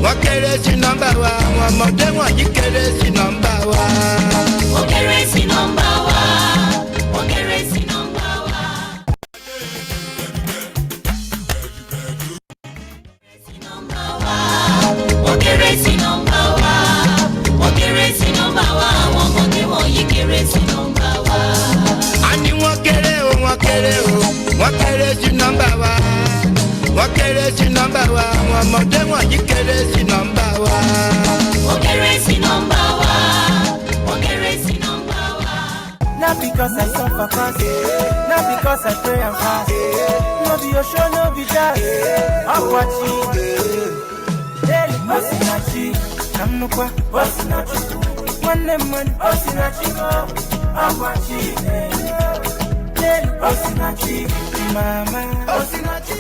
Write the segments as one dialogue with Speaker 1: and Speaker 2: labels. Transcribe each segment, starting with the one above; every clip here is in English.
Speaker 1: wọ́n kéré sí nọ́mbà wa, àwọn ọmọdé wọ̀nyí kéré sí nọ́mbà wa.
Speaker 2: Wọ́n kéré sí nọ́mbà wa, wọ́n kéré sí nọ́mbà wa. Wọ́n kéré sí nọ́mbà wa, wọ́n kéré sí nọ́mbà wa, àwọn ọmọdé wọ̀nyí kéré sí nọ́mbà wa.
Speaker 1: A ní wọ́n kéré o, wọ́n kéré o, wọ́n kéré sí nọ́mbà wa. Wọ́n kéré sí nọ́mbà wa, àwọn ọmọdé wọ̀nyí kéré sí nọ́mbà wa.
Speaker 2: Wọ́n kéré sí nọ́mbà wa, wọ́n kéré sí nọ́mbà wa.
Speaker 3: Not because I suffer fast, not because I pray and fast. No be your show, no be that. I'm watching. Daily Osinachi, Namnukwa, Osinachi. One man, Osinachi, I'm watching. Daily Osinachi, Mama, Osinachi.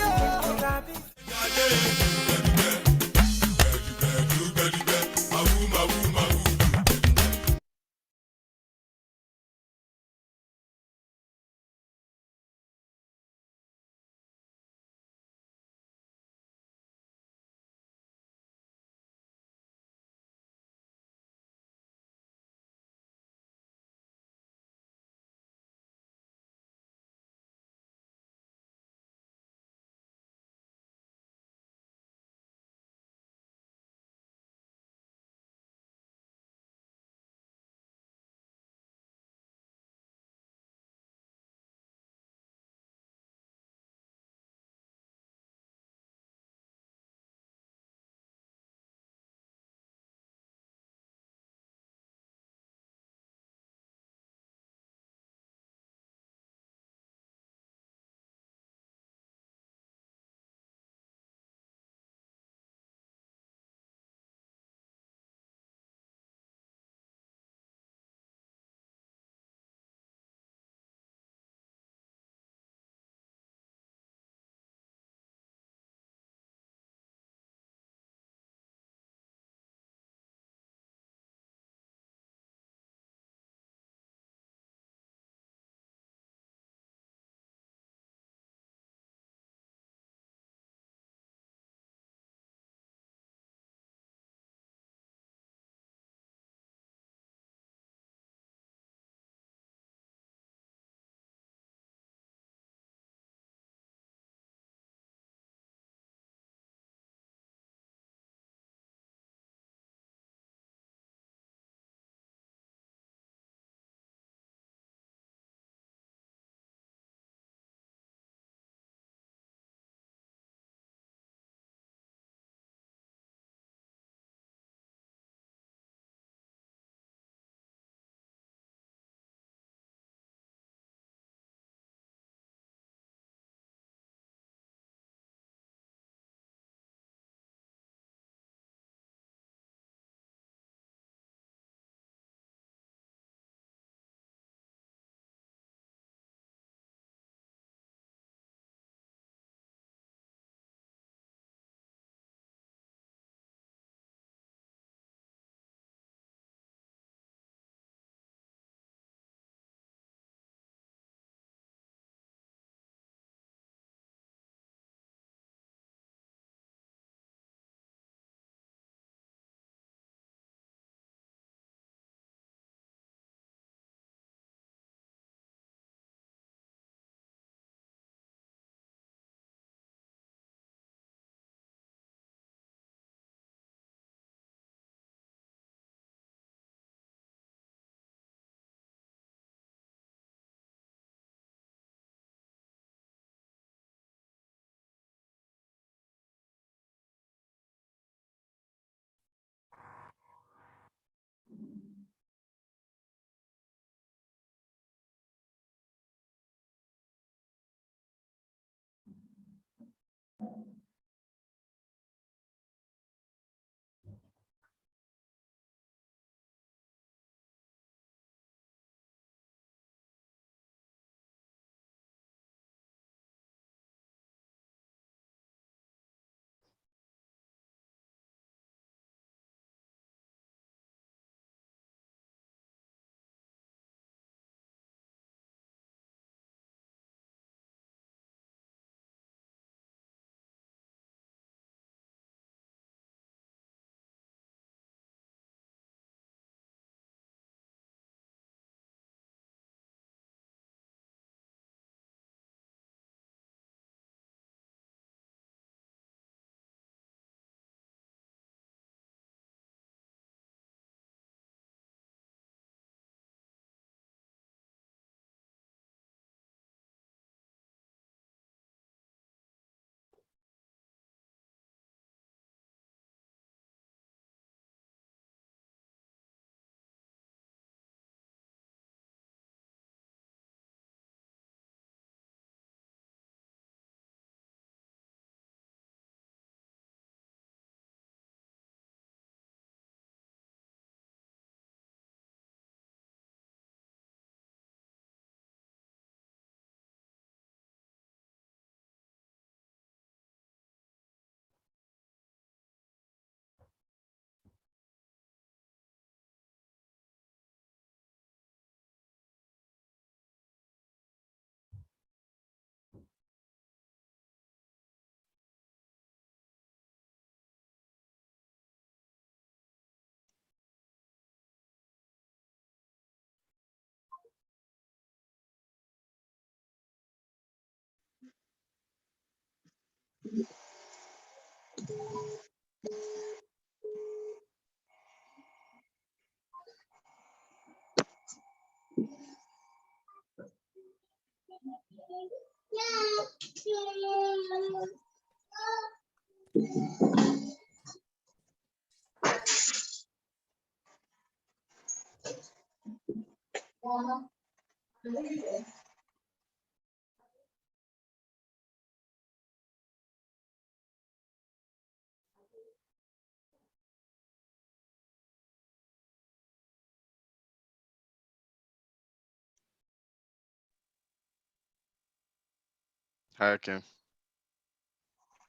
Speaker 4: Hi, Kim.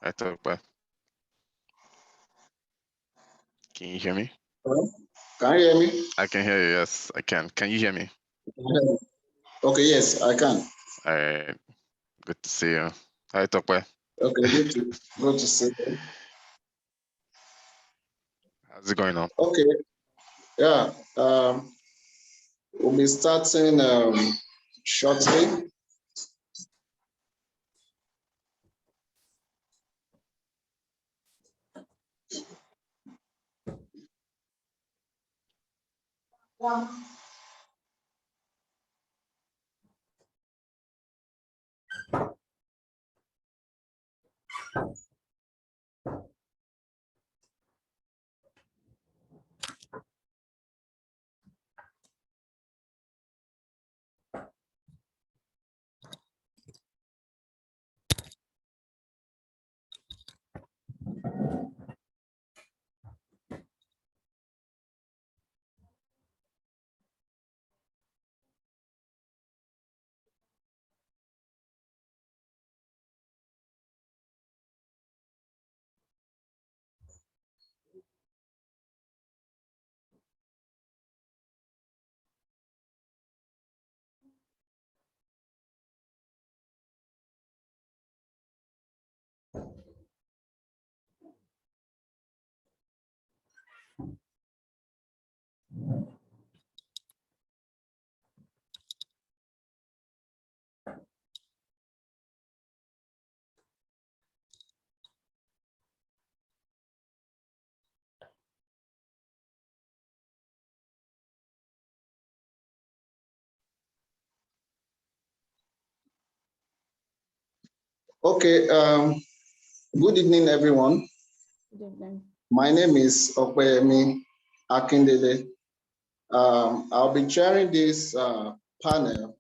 Speaker 4: I talk, but can you hear me?
Speaker 5: Hello? Can you hear me?
Speaker 4: I can hear you. Yes, I can. Can you hear me?
Speaker 5: Okay, yes, I can.
Speaker 4: All right. Good to see you. Hi, talk, but
Speaker 5: Okay, good to see you.
Speaker 4: how's it going on?
Speaker 5: Okay, yeah. We'll be starting shortly. Okay, good evening, everyone.
Speaker 6: Good evening.
Speaker 5: My name is Okweyemi Akindele. I'll be chairing this panel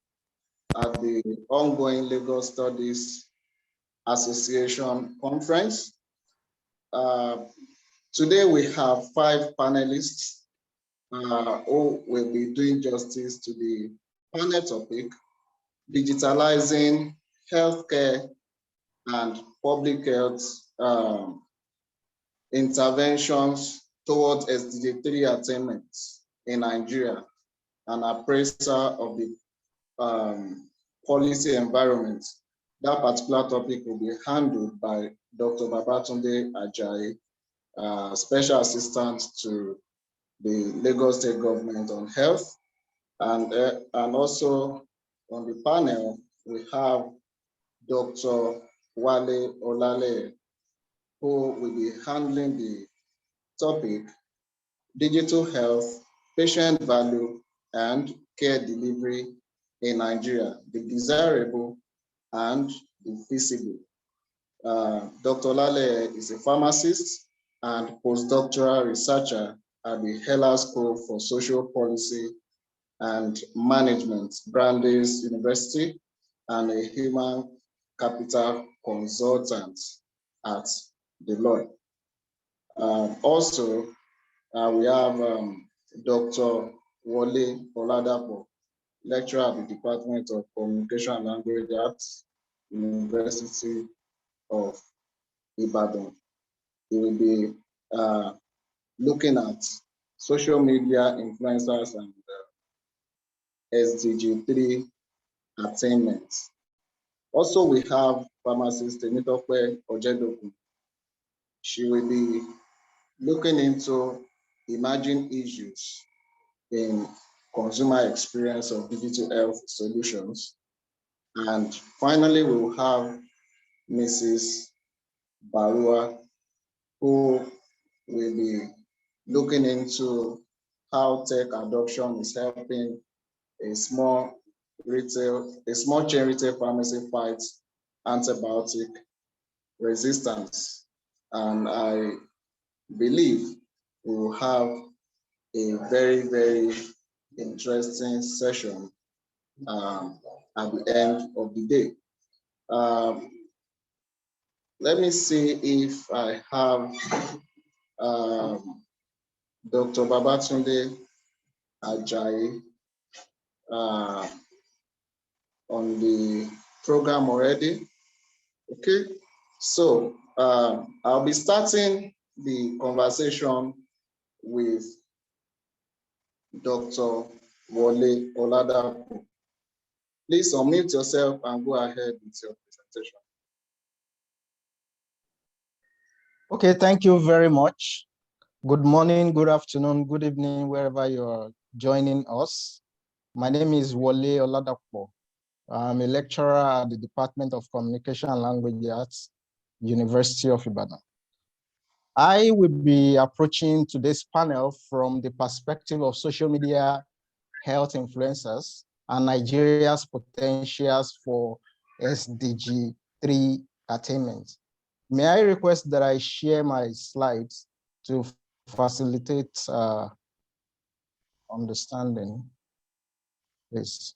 Speaker 5: at the ongoing Legal Studies Association conference. Today we have 5 panelists who will be doing justice to the panel topic, digitalizing healthcare and public health interventions towards SDG 3 attainments in Nigeria, an appraisal of the policy environment. That particular topic will be handled by Dr. Babatunde Ajayi, Special Assistant to the Lagos State Government on Health. And also on the panel, we have Dr. Wale Olale, who will be handling the topic, digital health, patient value, and care delivery in Nigeria, the desirable and the feasible. Dr. Lale is a pharmacist and postdoctoral researcher at the Heller School for Social Policy and Management, Brandeis University, and a human capital consultant at Deloitte. Also, we have Dr. Wole Oladapo, lecturer at the Department of Communication and Language Arts, University of Ibadan. He will be looking at social media influencers and SDG 3 attainments. Also, we have pharmacist Temitope Ojedoku. She will be looking into emerging issues in consumer experience of digital health solutions. And finally, we will have Mrs. Barua, who will be looking into how tech adoption is helping a small chain retail pharmacy fight antibiotic resistance. And I believe we will have a very, very interesting session at the end of the day. Let me see if I have Dr. Babatunde Ajayi on the program already. Okay, so I'll be starting the conversation with Dr. Wole Oladapo. Please unmute yourself and go ahead with your presentation.
Speaker 6: Okay, thank you very much. Good morning, good afternoon, good evening, wherever you're joining us. My name is Wole Oladapo. I'm a lecturer at the Department of Communication and Language Arts, University of Ibadan. I will be approaching today's panel from the perspective of social media health influencers and Nigeria's potentials for SDG 3 attainment. May I request that I share my slides to facilitate understanding, please.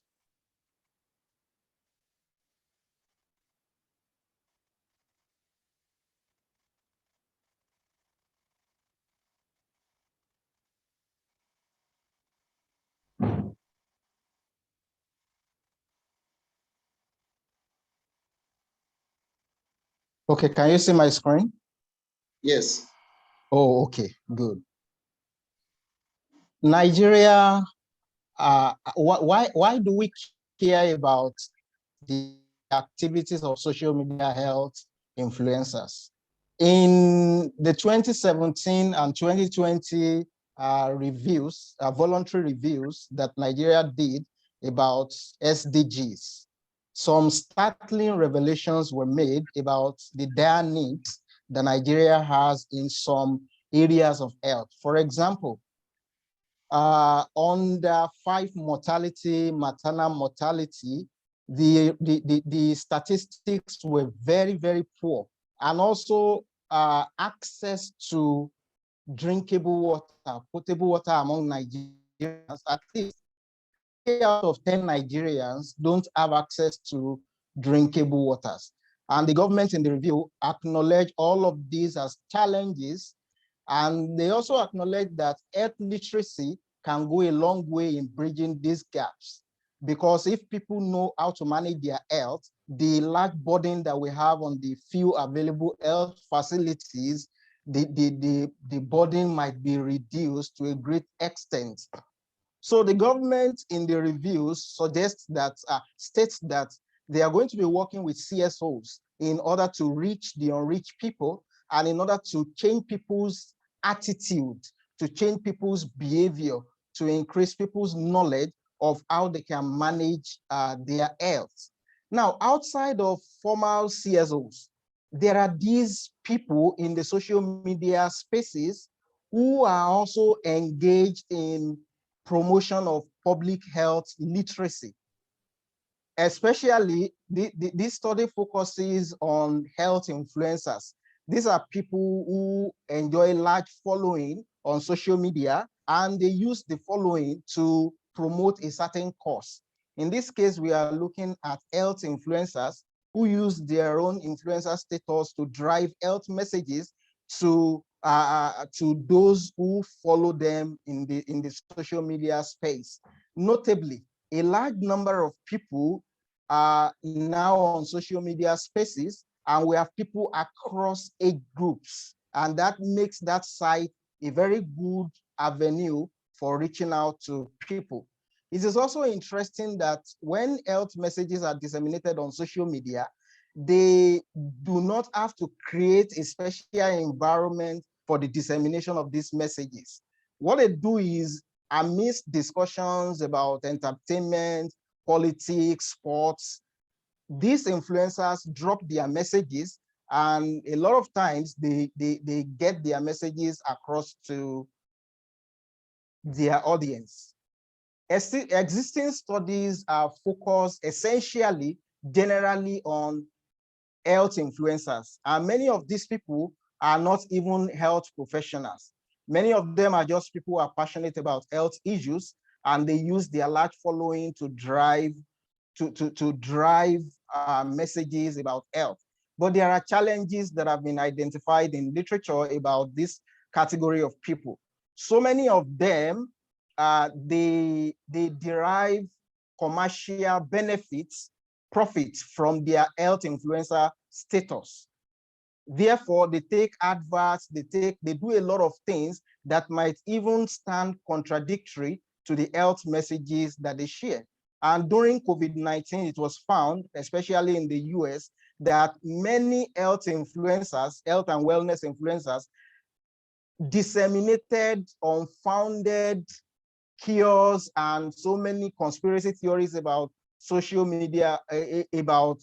Speaker 6: Okay, can you see my screen?
Speaker 5: Yes.
Speaker 6: Oh, okay, good. Nigeria, why do we care about the activities of social media health influencers? In the 2017 and 2020 reviews, voluntary reviews that Nigeria did about SDGs, some startling revelations were made about the dire needs that Nigeria has in some areas of health. For example, under 5 mortality, maternal mortality, the statistics were very, very poor. And also access to drinkable water, potable water among Nigerians, at least 8 out of 10 Nigerians don't have access to drinkable waters. And the government in the review acknowledged all of these as challenges. And they also acknowledge that health literacy can go a long way in bridging these gaps. Because if people know how to manage their health, the large burden that we have on the few available health facilities, the burden might be reduced to a great extent. So the government in the reviews suggests that, states that they are going to be working with CSOs in order to reach the unreached people and in order to change people's attitude, to change people's behavior, to increase people's knowledge of how they can manage their health. Now, outside of formal CSOs, there are these people in the social media spaces who are also engaged in promotion of public health literacy. Especially, this study focuses on health influencers. These are people who enjoy large following on social media, and they use the following to promote a certain cause. In this case, we are looking at health influencers who use their own influencer status to drive health messages to those who follow them in the social media space. Notably, a large number of people are now on social media spaces, and we have people across age groups, and that makes that site a very good avenue for reaching out to people. It is also interesting that when health messages are disseminated on social media, they do not have to create a special environment for the dissemination of these messages. What they do is, amidst discussions about entertainment, politics, sports, these influencers drop their messages And a lot of times they get their messages across to their audience. Existing studies are focused essentially generally on health influencers, and many of these people are not even health professionals. Many of them are just people who are passionate about health issues, and they use their large following to drive messages about health. But there are challenges that have been identified in literature about this category of people. So many of them, they derive commercial benefits, profits from their health influencer status. Therefore, they take adverts, they do a lot of things that might even stand contradictory to the health messages that they share. And during COVID-19, it was found, especially in the US, that many health influencers, health and wellness influencers, disseminated unfounded cures and so many conspiracy theories about social media, about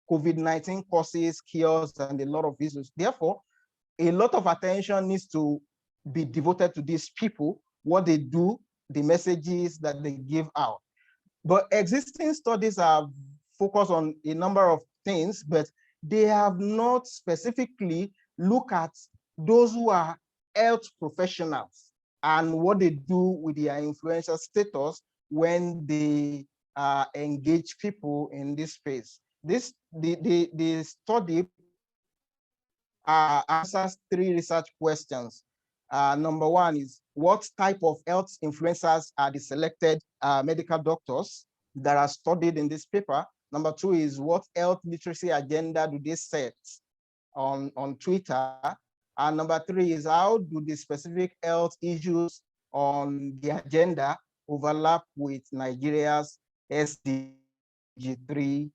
Speaker 6: COVID-19 causes, cures, and a lot of issues. Therefore, a lot of attention needs to be devoted to these people, what they do, the messages that they give out. But existing studies have focused on a number of things, but they have not specifically looked at those who are health professionals and what they do with their influencer status when they engage people in this space. The study answers 3 research questions. Number 1 is, what type of health influencers are the selected medical doctors that are studied in this paper? Number 2 is, what health literacy agenda do they set on Twitter? And number 3 is, how do the specific health issues on the agenda overlap with Nigeria's SDG 3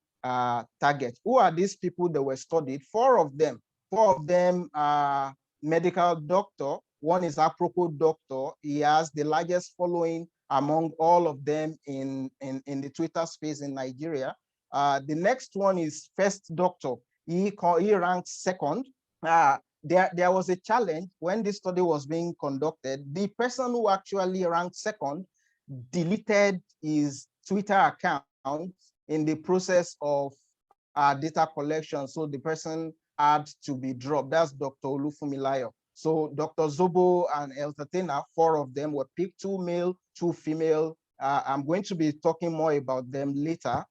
Speaker 6: target? Who are these people that were studied? 4 of them are medical doctor. One is Aproko doctor. He has the largest following among all of them in the Twitter space in Nigeria. The next one is first doctor. He ranked second. There was a challenge when this study was being conducted. The person who actually ranked second deleted his Twitter account in the process of data collection. So the person had to be dropped. That's Dr. Olufumilayo. So Dr. Zobo and Eltatena, 4 of them were picked, 2 male, 2 female. I'm going to be talking more about them later.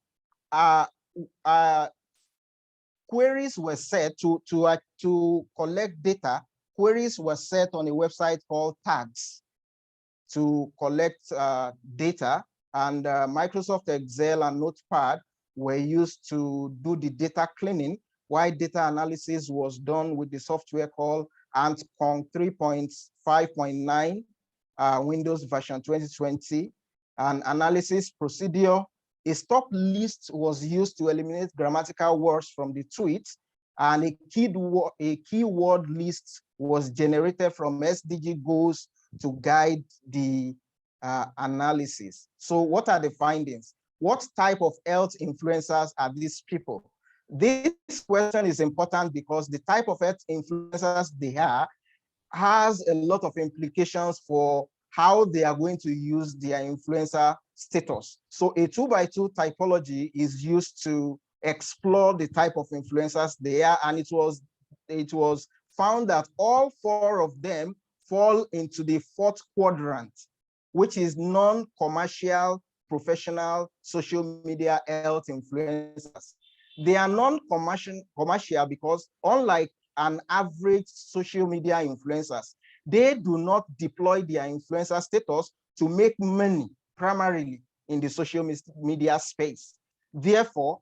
Speaker 6: Queries were set to collect data. Queries were set on a website called Tags to collect data, and Microsoft Excel and Notepad were used to do the data cleaning, while data analysis was done with the software called AntCon 3.5.9, Windows version 2020. An analysis procedure, a stop list was used to eliminate grammatical words from the tweet, and a keyword list was generated from SDG goals to guide the analysis. So what are the findings? What type of health influencers are these people? This question is important because the type of health influencers they are has a lot of implications for how they are going to use their influencer status. So a 2x2 typology is used to explore the type of influencers they are, and it was found that all 4 of them fall into the 4th quadrant, which is non-commercial professional social media health influencers. They are non-commercial because, unlike an average social media influencers, they do not deploy their influencer status to make money primarily in the social media space. Therefore,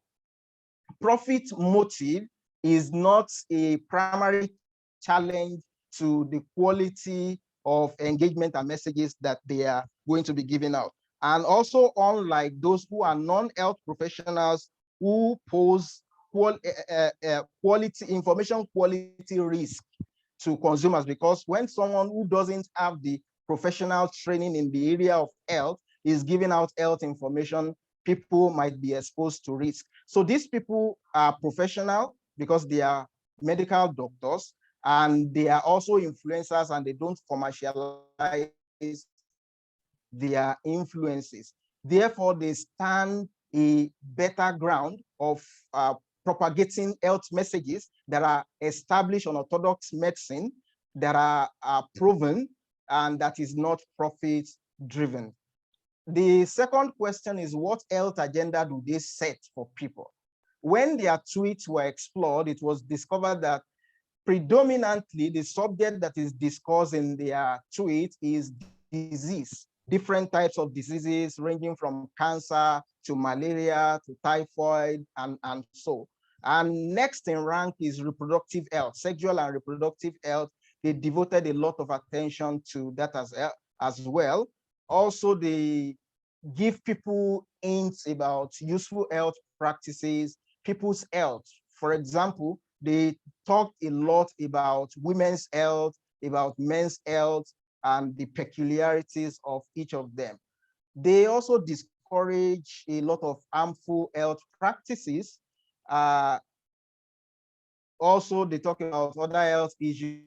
Speaker 6: profit motive is not a primary challenge to the quality of engagement and messages that they are going to be giving out. And also, unlike those who are non-health professionals who pose information quality risk to consumers, because when someone who doesn't have the professional training in the area of health is giving out health information, people might be exposed to risk. So these people are professional because they are medical doctors, and they are also influencers, and they don't commercialize their influences. Therefore, they stand a better ground of propagating health messages that are established on orthodox medicine, that are proven, and that is not profit driven. The second question is, what health agenda do they set for people? When their tweets were explored, it was discovered that predominantly the subject that is discussed in their tweet is disease, different types of diseases ranging from cancer to malaria to typhoid and so. And next in rank is reproductive health, sexual and reproductive health. They devoted a lot of attention to that as well. Also, they give people hints about useful health practices, people's health. For example, they talked a lot about women's health, about men's health, and the peculiarities of each of them. They also discourage a lot of harmful health practices. Also, they talk about other health issues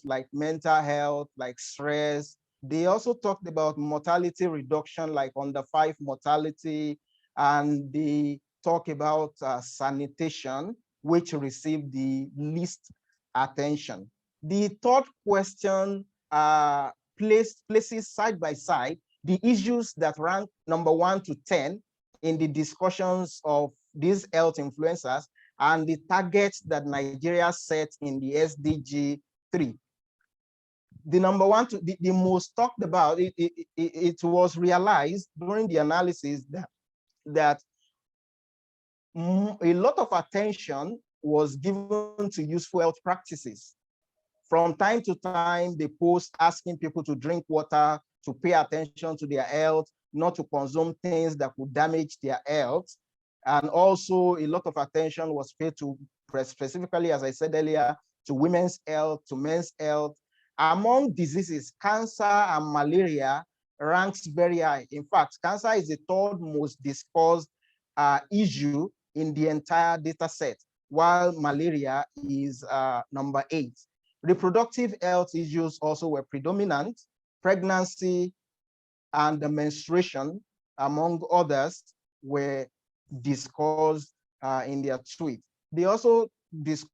Speaker 6: like mental health, like stress. They also talked about mortality reduction, like under 5 mortality, and they talk about sanitation, which received the least attention. The third question places side by side the issues that rank number 1 to 10 in the discussions of these health influencers and the targets that Nigeria set in the SDG 3. The number 1 to the most talked about, it was realized during the analysis that a lot of attention was given to useful health practices. From time to time, they post asking people to drink water, to pay attention to their health, not to consume things that would damage their health. And also a lot of attention was paid to, specifically, as I said earlier, to women's health, to men's health. Among diseases, cancer and malaria ranks very high. In fact, cancer is the third most discussed issue in the entire data set, while malaria is number 8. Reproductive health issues also were predominant. Pregnancy and the menstruation, among others, were discussed in their tweet. They also discussed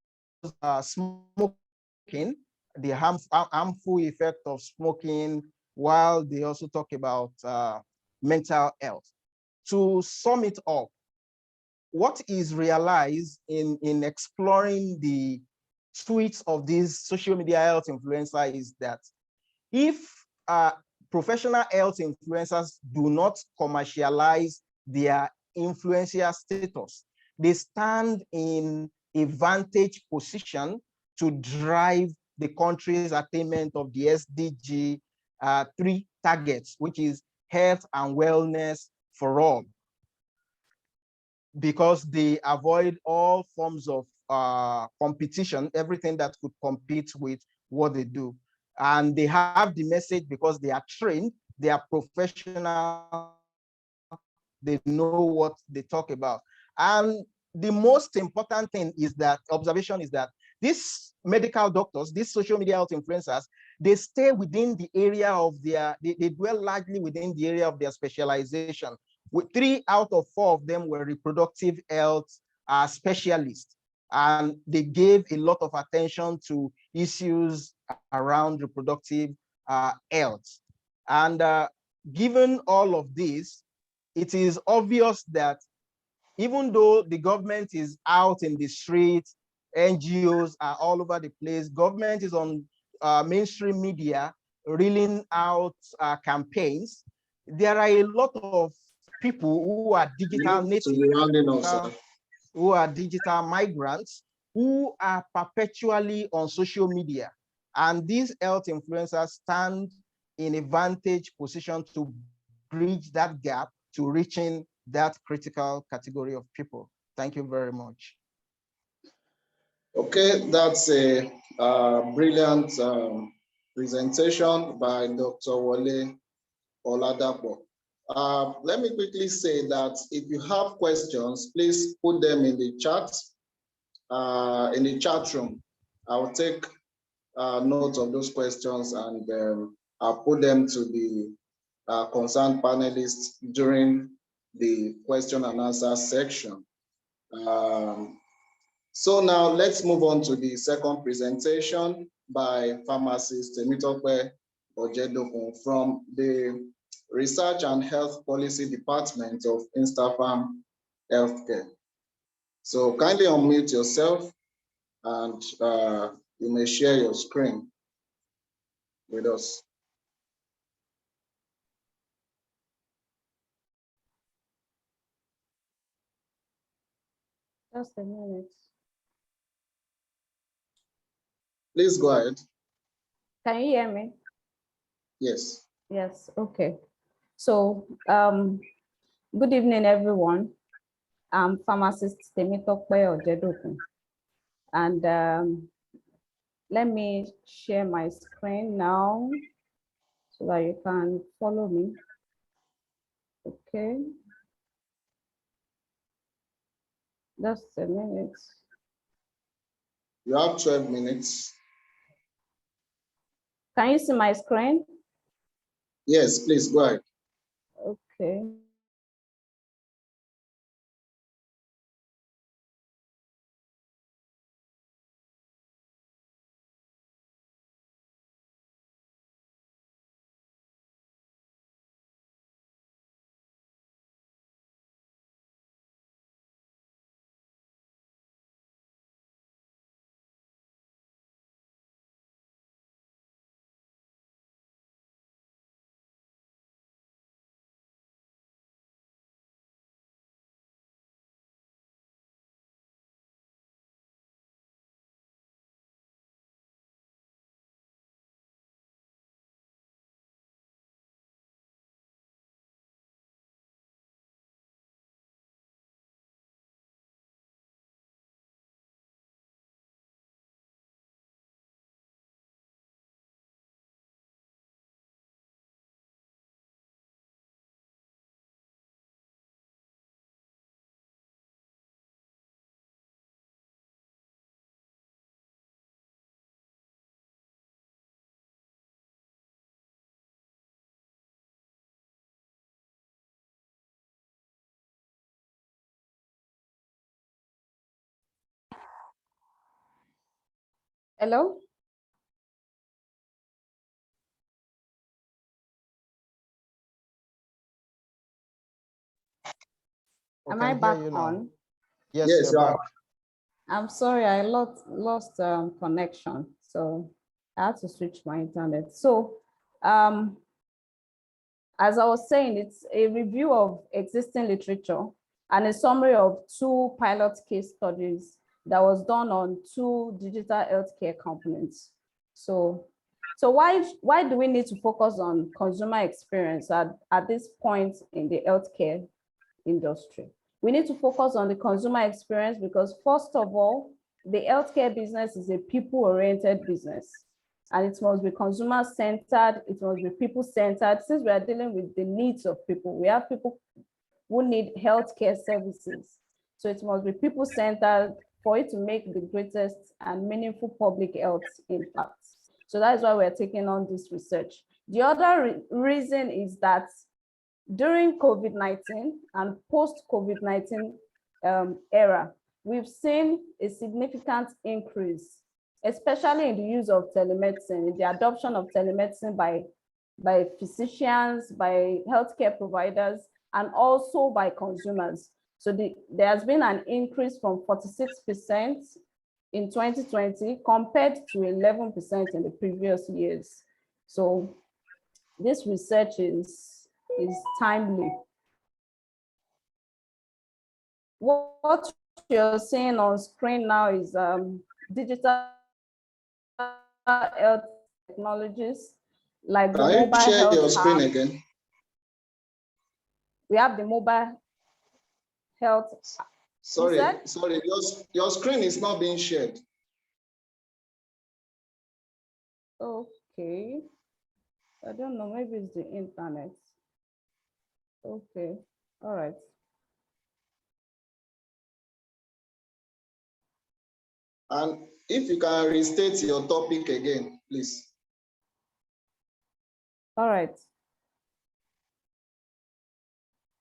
Speaker 6: smoking, the harmful effect of smoking, while they also talk about mental health. To sum it up, what is realized in exploring the tweets of these social media health influencers is that if professional health influencers do not commercialize their influencer status, they stand in a vantage position to drive the country's attainment of the SDG 3 targets, which is health and wellness for all, because they avoid all forms of competition, everything that could compete with what they do. And they have the message because they are trained, they are professional, they know what they talk about. And the most important thing is that, observation is that these medical doctors, these social media health influencers, they stay within the area of their, they dwell largely within the area of their specialization. With 3 out of 4 of them were reproductive health specialists. And they gave a lot of attention to issues around reproductive health. And given all of this, it is obvious that even though the government is out in the streets, NGOs are all over the place, government is on mainstream media reeling out campaigns, there are a lot of people who are digital natives, who are digital migrants, who are perpetually on social media. And these health influencers stand in a vantage position to bridge that gap to reaching that critical category of people. Thank you very much.
Speaker 5: Okay, that's a brilliant presentation by Dr. Wole Oladapo. Let me quickly say that if you have questions, please put them in the chat in the chat room. I'll take note of those questions and I'll put them to the concerned panelists during the question and answer section. So now let's move on to the second presentation by pharmacist Temitope Ojedokun from the Research and Health Policy Department of Instafarm Healthcare. So kindly unmute yourself and you may share your screen with us.
Speaker 7: Just a minute.
Speaker 5: Please go ahead.
Speaker 7: Can you hear me?
Speaker 5: Yes.
Speaker 7: Yes, okay. So, good evening, everyone. I'm pharmacist Temitope Ojedokun. And let me share my screen now so that you can follow me. Okay. Just a minute.
Speaker 5: You have 12 minutes.
Speaker 7: Can you see my screen?
Speaker 5: Yes, please go ahead.
Speaker 7: Okay. Hello? Am I back on?
Speaker 6: Yes,
Speaker 5: Yes,
Speaker 6: you're
Speaker 5: you
Speaker 6: back.
Speaker 5: are.
Speaker 7: I'm sorry, I lost connection, so I had to switch my internet. So, as I was saying, it's a review of existing literature and a summary of 2 pilot case studies that was done on 2 digital healthcare components. So why do we need to focus on consumer experience at this point in the healthcare industry? We need to focus on the consumer experience because, first of all, the healthcare business is a people-oriented business, and it must be consumer-centered, it must be people-centered. Since we are dealing with the needs of people, we have people who need healthcare services. So it must be people-centered for it to make the greatest and meaningful public health impact. So that is why we're taking on this research. The other reason is that during COVID-19 and post-COVID-19 era, we've seen a significant increase, especially in the use of telemedicine, in the adoption of telemedicine by physicians, by healthcare providers, and also by consumers. So there has been an increase from 46% in 2020 compared to 11% in the previous years. So this research is timely. What you're seeing on screen now is digital health technologies like the mobile health. Can you share your screen again? We have the mobile health.
Speaker 5: Sorry, your screen is not being shared.
Speaker 7: Okay. I don't know, maybe it's the internet. Okay, all right.
Speaker 5: And if you can restate your topic again, please.
Speaker 7: All right.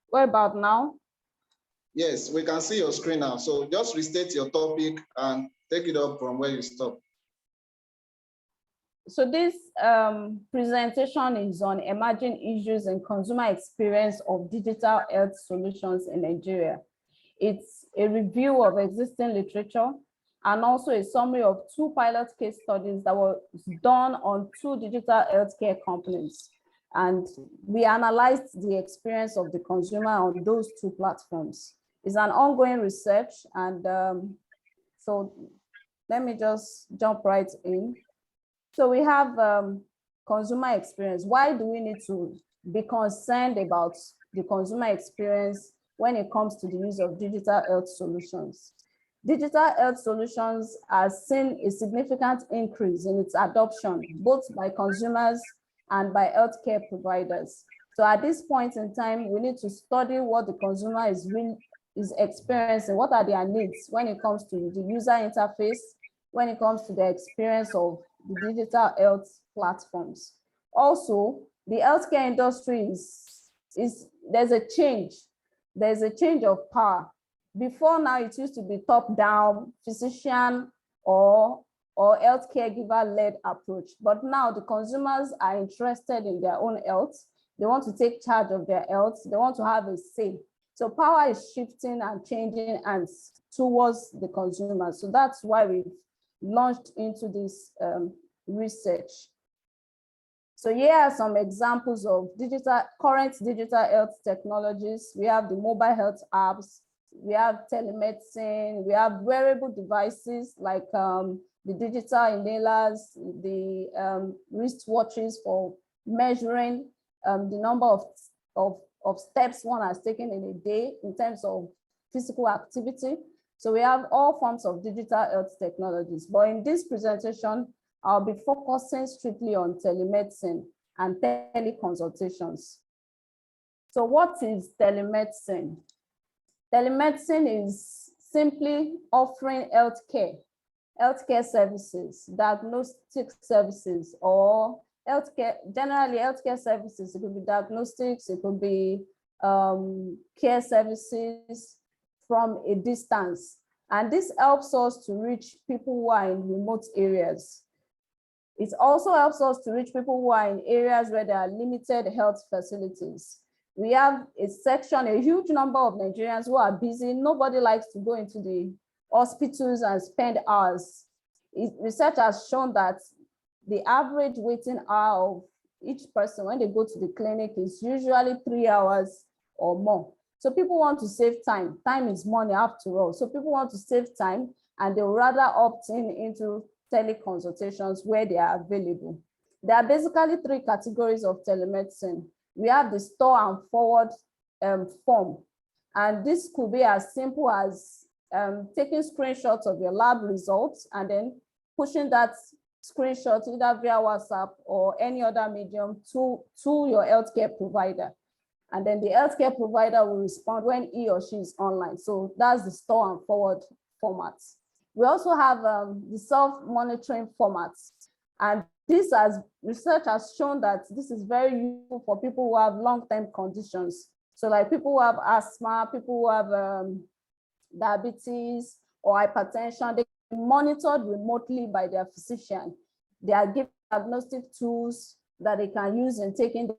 Speaker 7: What about now?
Speaker 5: Yes, we can see your screen now. So just restate your topic and take it up from where you stopped.
Speaker 7: So this presentation is on emerging issues in consumer experience of digital health solutions in Nigeria. It's a review of existing literature and also a summary of 2 pilot case studies that were done on 2 digital healthcare companies. And we analyzed the experience of the consumer on those 2 platforms. It's an ongoing research, and so let me just jump right in. So we have consumer experience. Why do we need to be concerned about the consumer experience when it comes to the use of digital health solutions? Digital health solutions are seen a significant increase in its adoption, both by consumers and by healthcare providers. So at this point in time, we need to study what the consumer is experiencing, what are their needs when it comes to the user interface, when it comes to the experience of the digital health platforms. Also, the healthcare industry there's a change. There's a change of power. Before now, it used to be top-down, physician or healthcare giver-led approach. But now the consumers are interested in their own health. They want to take charge of their health. They want to have a say. So power is shifting and changing hands towards the consumer. So that's why we've launched into this research. So here are some examples of current digital health technologies. We have the mobile health apps, we have telemedicine, we have wearable devices like the digital inhalers, the wristwatches for measuring the number of steps one has taken in a day in terms of physical activity. So we have all forms of digital health technologies. But in this presentation, I'll be focusing strictly on telemedicine and teleconsultations. So what is telemedicine? Telemedicine is simply offering healthcare services, diagnostic services, or generally healthcare services. It could be diagnostics, it could be care services from a distance. And this helps us to reach people who are in remote areas. It also helps us to reach people who are in areas where there are limited health facilities. We have a huge number of Nigerians who are busy. Nobody likes to go into the hospitals and spend hours. Research has shown that the average waiting hour of each person when they go to the clinic is usually 3 hours or more. So people want to save time. Time is money after all. So people want to save time and they would rather opt into teleconsultations where they are available. There are basically 3 categories of telemedicine. We have the store and forward form. And this could be as simple as taking screenshots of your lab results and then pushing that screenshot either via WhatsApp or any other medium to your healthcare provider. And then the healthcare provider will respond when he or she is online. So that's the store and forward formats. We also have the self-monitoring formats. And research has shown that this is very useful for people who have long-term conditions. So like people who have asthma, people who have diabetes or hypertension, they are monitored remotely by their physician. They are given diagnostic tools that they can use in taking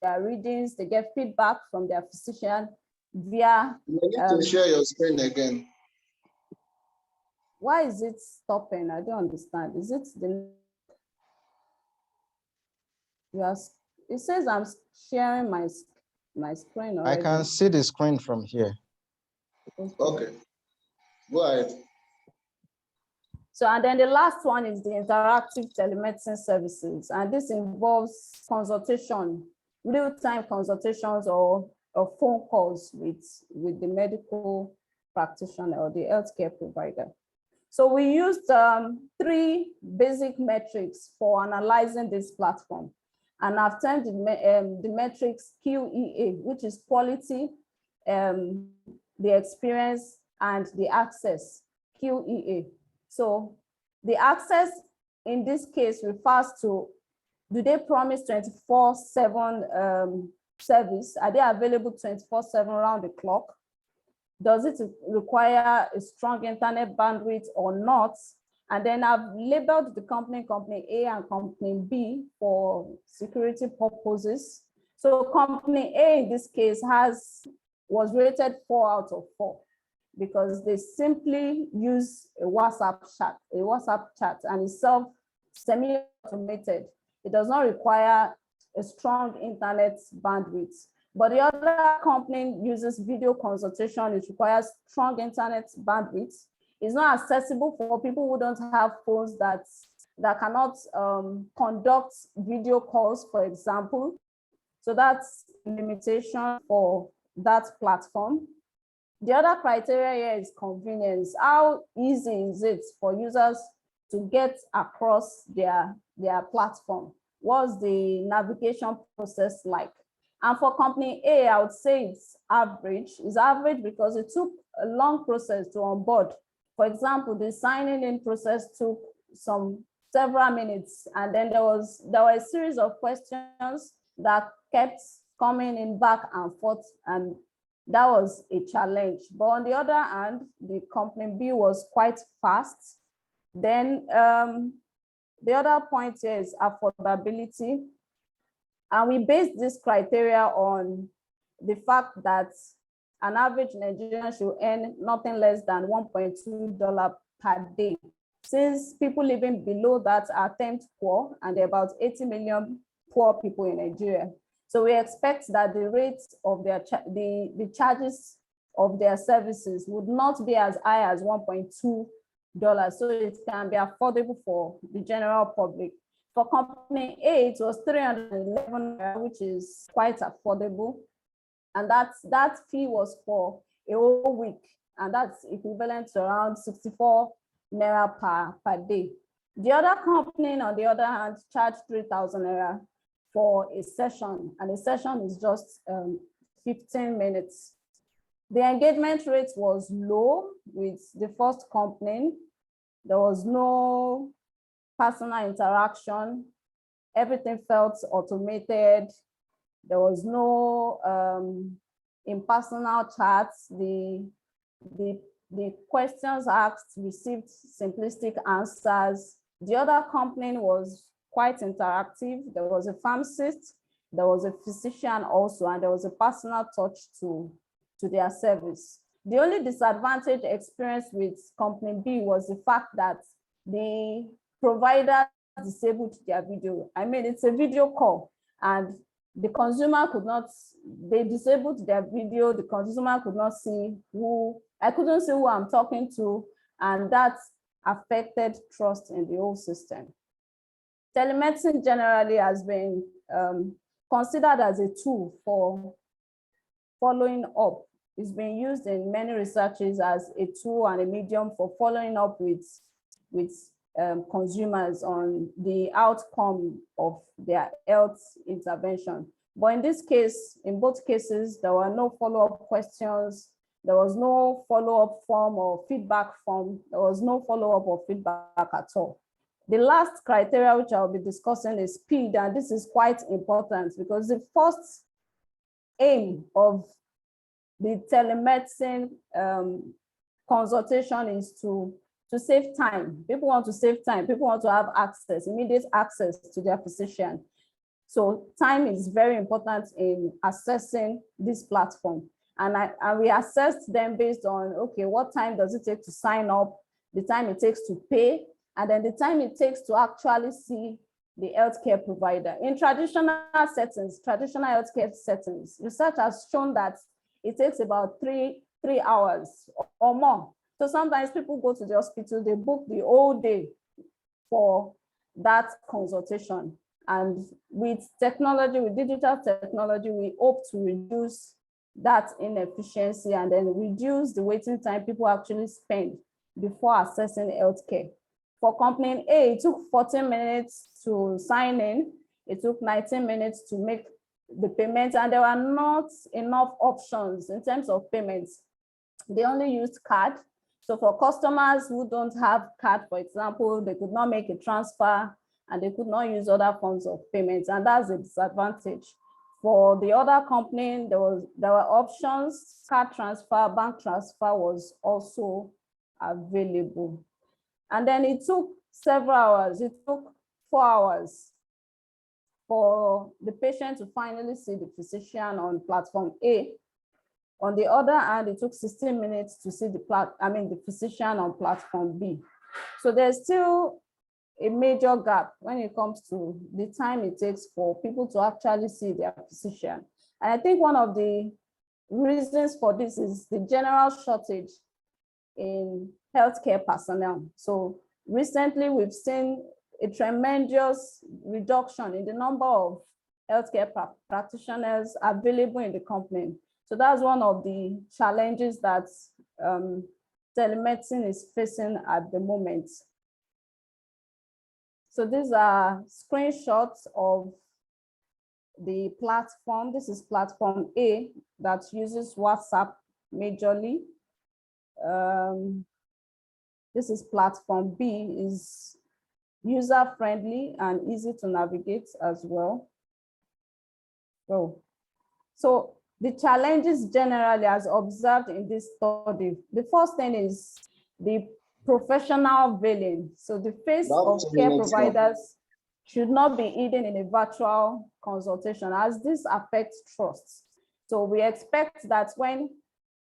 Speaker 7: their readings. They get feedback from their physician via.
Speaker 5: You need to share your screen again.
Speaker 7: Why is it stopping? I don't understand. Is it it says I'm sharing my screen already.
Speaker 6: I can see the screen from here.
Speaker 5: Okay, go ahead.
Speaker 7: So, and then the last one is the interactive telemedicine services. And this involves consultation, real-time consultations or phone calls with the medical practitioner or the healthcare provider. So we used 3 basic metrics for analyzing this platform. And I've termed the metrics QEA, which is quality, the experience, and the access. QEA. So the access in this case refers to, do they promise 24/7 service? Are they available 24/7 round the clock? Does it require a strong internet bandwidth or not? And then I've labeled the company A and company B for security purposes. So company A in this case was rated 4 out of 4 because they simply use a WhatsApp chat, and it's semi-automated. It does not require a strong internet bandwidth. But the other company uses video consultation. It requires strong internet bandwidth. It's not accessible for people who don't have phones that cannot conduct video calls, for example. So that's a limitation for that platform. The other criteria here is convenience. How easy is it for users to get across their platform? What's the navigation process like? And for company A, I would say it's average. It's average because it took a long process to onboard. For example, the signing in process took several minutes, and then there were a series of questions that kept coming in back and forth, and that was a challenge. But on the other hand, the company B was quite fast. Then the other point here is affordability. And we based this criteria on the fact that an average Nigerian should earn nothing less than $1.2 per day. Since people living below that are termed poor, and there are about 80 million poor people in Nigeria. So we expect that the rates of their the charges of their services would not be as high as $1.2, so it can be affordable for the general public. For company A, it was 311, which is quite affordable. And that fee was for a whole week, and that's equivalent to around 64 naira per day. The other company, on the other hand, charged 3,000 naira for a session, and a session is just 15 minutes. The engagement rate was low with the first company. There was no personal interaction. Everything felt automated. There was no impersonal chats. The questions asked received simplistic answers. The other company was quite interactive. There was a pharmacist, there was a physician also, and there was a personal touch to their service. The only disadvantage experienced with company B was the fact that the provider disabled their video. I mean, it's a video call, and the consumer could not, they disabled their video, the consumer could not see I couldn't see who I'm talking to, and that affected trust in the whole system. Telemedicine generally has been considered as a tool for following up. It's been used in many researches as a tool and a medium for following up with consumers on the outcome of their health intervention. But in this case, in both cases, there were no follow-up questions. There was no follow-up form or feedback form. There was no follow-up or feedback at all. The last criteria which I'll be discussing is speed, and this is quite important because the first aim of the telemedicine consultation is to save time. People want to save time. People want to have access, immediate access to their physician. So time is very important in assessing this platform. And we assessed them based on, okay, what time does it take to sign up, the time it takes to pay, and then the time it takes to actually see the healthcare provider. In traditional settings, traditional healthcare settings, research has shown that it takes about three hours or more. So sometimes people go to the hospital, they book the whole day for that consultation. And with technology, with digital technology, we hope to reduce that inefficiency and then reduce the waiting time people actually spend before accessing healthcare. For company A, it took 14 minutes to sign in. It took 19 minutes to make the payment, and there were not enough options in terms of payments. They only used card. So for customers who don't have card, for example, they could not make a transfer and they could not use other forms of payments, and that's a disadvantage. For the other company, there were options. Card transfer, bank transfer was also available. And then it took several hours. It took 4 hours for the patient to finally see the physician on platform A. On the other hand, it took 16 minutes to see the physician on platform B. So there's still a major gap when it comes to the time it takes for people to actually see their physician. And I think one of the reasons for this is the general shortage in healthcare personnel. So recently we've seen a tremendous reduction in the number of healthcare practitioners available in the company. So that's one of the challenges that telemedicine is facing at the moment. So these are screenshots of the platform. This is platform A that uses WhatsApp majorly. This is platform B, is user-friendly and easy to navigate as well. So the challenges generally as observed in this study, the first thing is the professional veiling. So the face of care providers should not be hidden in a virtual consultation, as this affects trust. So we expect that when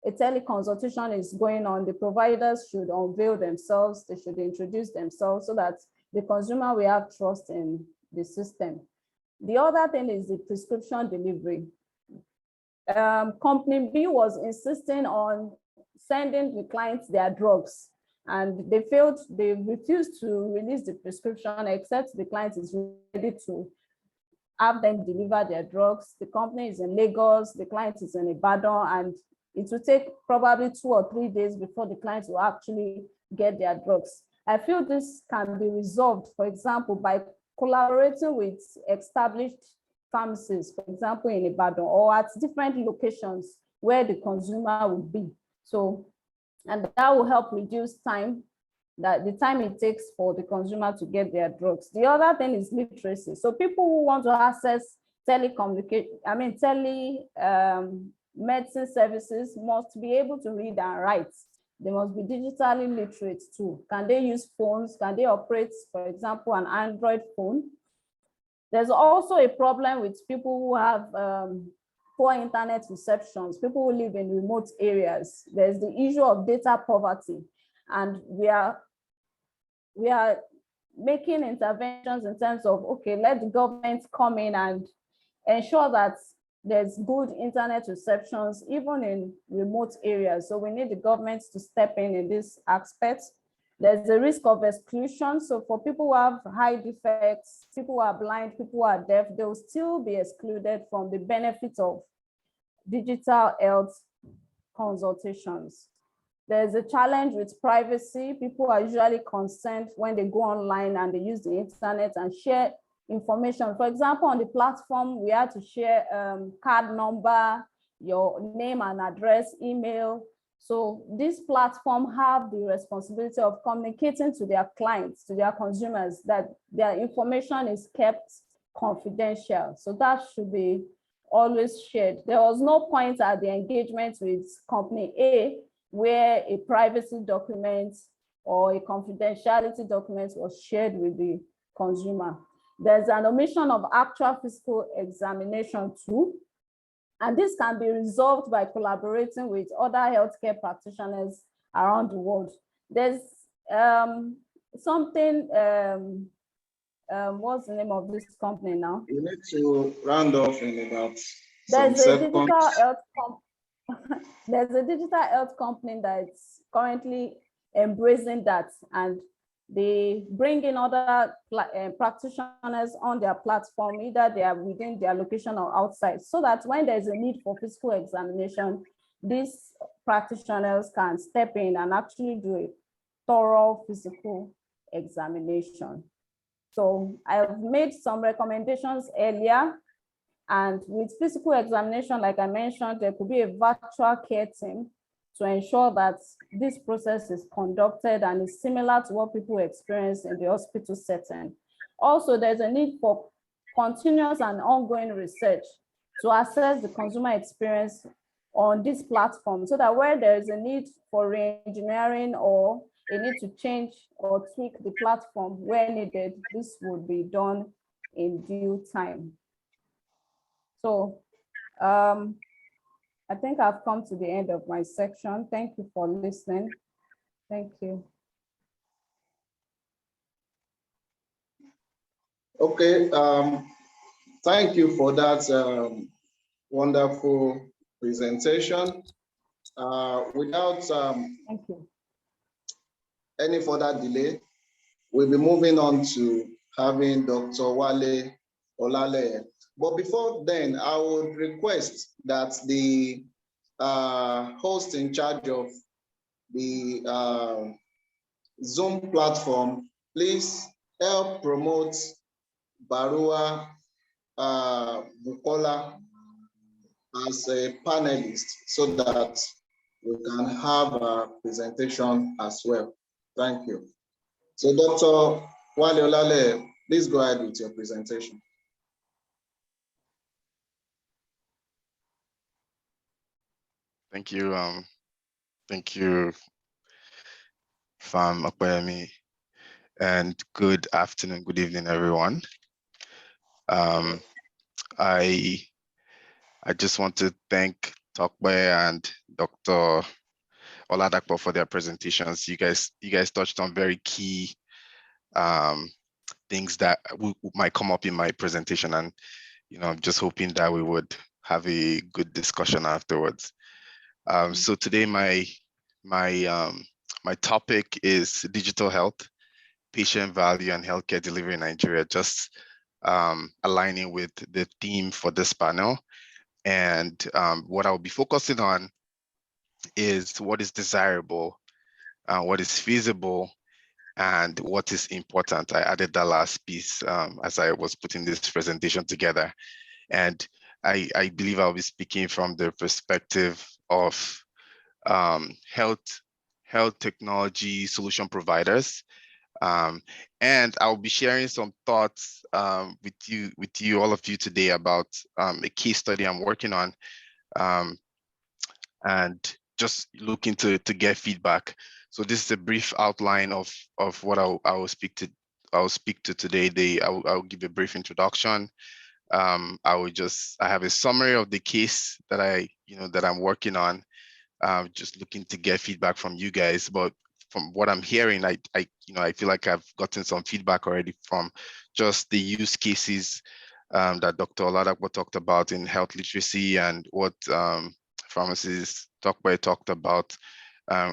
Speaker 7: a teleconsultation is going on, the providers should unveil themselves, they should introduce themselves so that the consumer will have trust in the system. The other thing is the prescription delivery. Company B was insisting on sending the clients their drugs, and they refused to release the prescription except the client is ready to have them deliver their drugs. The company is in Lagos, the client is in Ibadan, and it will take probably 2 or 3 days before the clients will actually get their drugs. I feel this can be resolved, for example, by collaborating with established pharmacies, for example, in Ibadan, or at different locations where the consumer will be. So, and that will help reduce the time it takes for the consumer to get their drugs. The other thing is literacy. So people who want to access medicine services must be able to read and write. They must be digitally literate too. Can they use phones? Can they operate, for example, an Android phone? There's also a problem with people who have poor internet receptions, people who live in remote areas. There's the issue of data poverty, and we are making interventions in terms of, okay, let the government come in and ensure that there's good internet receptions, even in remote areas. So we need the government to step in this aspect. There's a risk of exclusion. So for people who have high defects, people who are blind, people who are deaf, they will still be excluded from the benefits of digital health consultations. There's a challenge with privacy. People are usually concerned when they go online and they use the internet and share information. For example, on the platform, we had to share card number, your name and address, email. So this platform have the responsibility of communicating to their clients, to their consumers, that their information is kept confidential. So that should be always shared. There was no point at the engagement with company A where a privacy document or a confidentiality document was shared with the consumer. There's an omission of actual physical examination too. And this can be resolved by collaborating with other healthcare practitioners around the world. There's something, what's the name of this company now?
Speaker 5: You need to round off in about
Speaker 7: There's
Speaker 5: some
Speaker 7: a
Speaker 5: seconds.
Speaker 7: digital health there's a digital health company that's currently embracing that, and they bring in other practitioners on their platform, either they are within their location or outside, so that when there's a need for physical examination, these practitioners can step in and actually do a thorough physical examination. So I've made some recommendations earlier, and with physical examination, like I mentioned, there could be a virtual care team to ensure that this process is conducted and is similar to what people experience in the hospital setting. Also, there's a need for continuous and ongoing research to assess the consumer experience on this platform, so that where there is a need for re-engineering or a need to change or tweak the platform where needed, this would be done in due time. So I think I've come to the end of my section. Thank you for listening. Thank you.
Speaker 5: Okay, thank you for that wonderful presentation. Without
Speaker 7: Thank you.
Speaker 5: any further delay, we'll be moving on to having Dr. Wale Olale. But before then, I would request that the host in charge of the Zoom platform, please help promote Barua Bukola as a panelist so that we can have a presentation as well. Thank you. So Dr. Wale Olale, please go ahead with your presentation.
Speaker 4: Thank you. Thank you, Fam Akbayemi, and good afternoon, good evening, everyone. I just want to thank Tokwe and Dr. Oladapo for their presentations. You guys touched on very key things that might come up in my presentation, and I'm just hoping that we would have a good discussion afterwards. So today my topic is digital health, patient value, and healthcare delivery in Nigeria, just aligning with the theme for this panel. And what I'll be focusing on is what is desirable, what is feasible, and what is important. I added that last piece as I was putting this presentation together. And I believe I'll be speaking from the perspective of health technology solution providers. And I'll be sharing some thoughts with you, all of you today about a case study I'm working on, and just looking to get feedback. So this is a brief outline of what I will speak to today. I'll give a brief introduction. I have a summary of the case that I'm working on. Just looking to get feedback from you guys, but from what I'm hearing, I feel like I've gotten some feedback already from just the use cases that Dr. Oladapo talked about in health literacy, and what pharmacist talked about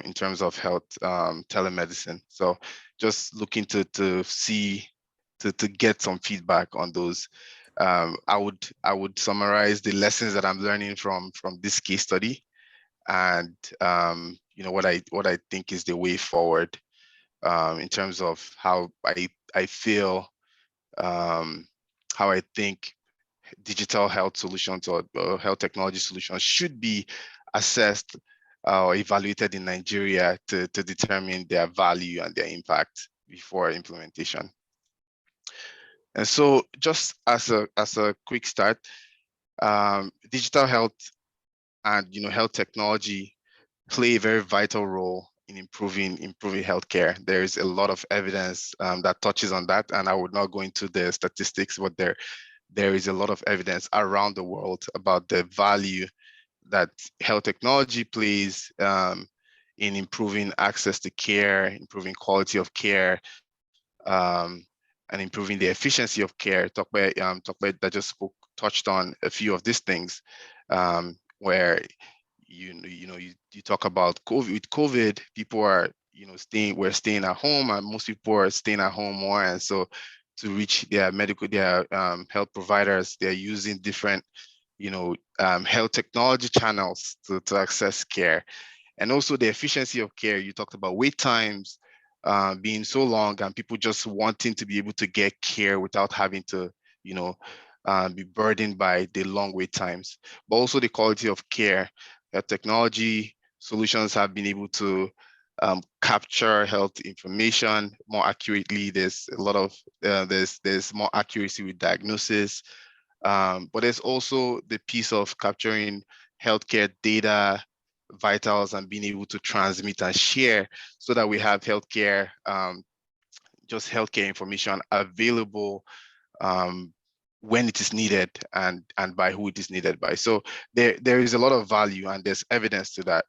Speaker 4: in terms of health telemedicine. So just looking to get some feedback on those. I would summarize the lessons that I'm learning from this case study, and what I think is the way forward in terms of how I feel, how I think digital health solutions or health technology solutions should be assessed or evaluated in Nigeria to determine their value and their impact before implementation. And so, just as a quick start, digital health and health technology play a very vital role in improving healthcare. There is a lot of evidence that touches on that, and I would not go into the statistics, but there is a lot of evidence around the world about the value that health technology plays in improving access to care, improving quality of care, and improving the efficiency of care. Tokwe that just touched on a few of these things, where you talk about COVID. With COVID, people are we're staying at home, and most people are staying at home more, and so to reach their health providers, they're using different health technology channels to access care. And also the efficiency of care. You talked about wait times being so long, and people just wanting to be able to get care without having to be burdened by the long wait times, but also the quality of care. Technology solutions have been able to capture health information more accurately. There's a lot of there's more accuracy with diagnosis, but there's also the piece of capturing healthcare data, vitals, and being able to transmit and share so that we have healthcare, just healthcare information available when it is needed and by who it is needed by. So there is a lot of value and there's evidence to that.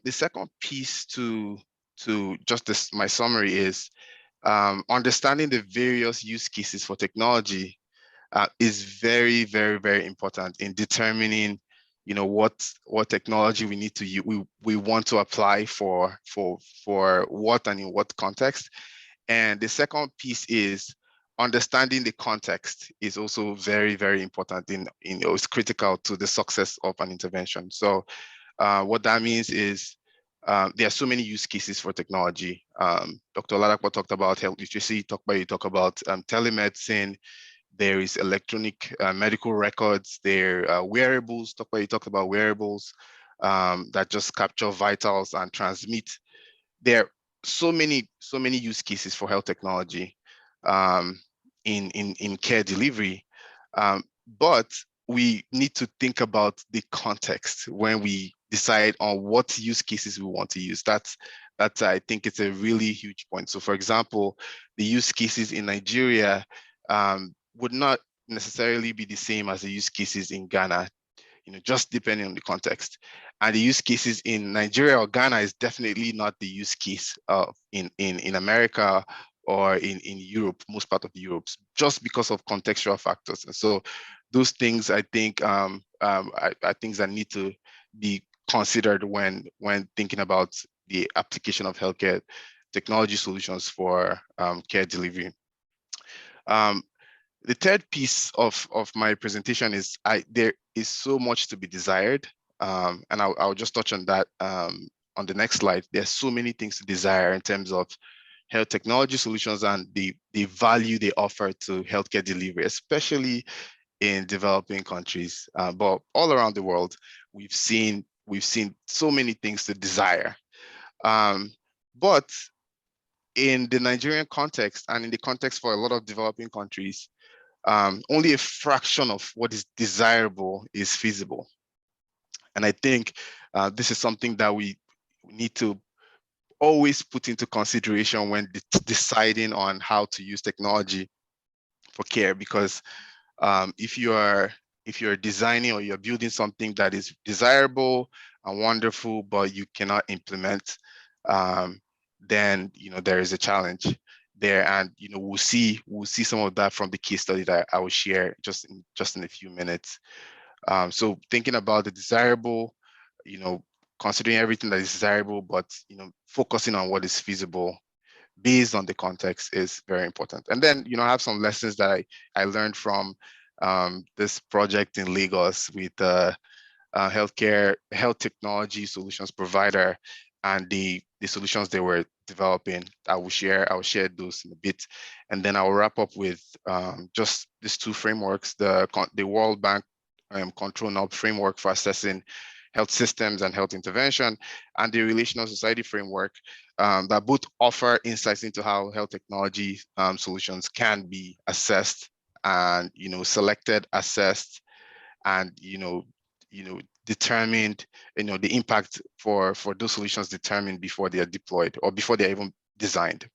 Speaker 4: The second piece to just this, my summary is understanding the various use cases for technology is very, very, very important in determining, you know, what technology we need to use, we want to apply for what and in what context. And the second piece is understanding the context is also very, very important it's critical to the success of an intervention. So what that means is there are so many use cases for technology. Dr. Oladapo talked about health literacy, you talk about telemedicine, there is electronic medical records, there are wearables, you talked about wearables that just capture vitals and transmit. There are so many use cases for health technology in care delivery, but we need to think about the context when we decide on what use cases we want to use. That's I think it's a really huge point. So for example, the use cases in Nigeria would not necessarily be the same as the use cases in Ghana, you know, just depending on the context. And the use cases in Nigeria or Ghana is definitely not the use case in America or in Europe, most part of Europe, just because of contextual factors. And so those things I think are things that need to be considered when thinking about the application of healthcare technology solutions for care delivery. The third piece of my presentation is there is so much to be desired, and I'll just touch on that on the next slide. There's so many things to desire in terms of health technology solutions and the value they offer to healthcare delivery, especially in developing countries, but all around the world. We've seen so many things to desire, but in the Nigerian context and in the context for a lot of developing countries, only a fraction of what is desirable is feasible. And I think this is something that we need to always put into consideration when deciding on how to use technology for care, because if you're designing or you're building something that is desirable and wonderful, but you cannot implement, then there is a challenge there. And we'll see some of that from the case study that I will share just in a few minutes. So thinking about the desirable, considering everything that is desirable, but focusing on what is feasible based on the context is very important. And then I have some lessons that I learned from this project in Lagos with health technology solutions provider and the solutions they were developing. I will share those in a bit, and then I'll wrap up with just these two frameworks: the World Bank Control Knob framework for assessing health systems and health intervention, and the relational society framework that both offer insights into how health technology solutions can be assessed and selected, assessed, and determined, the impact for those solutions determined before they are deployed or before they're even designed.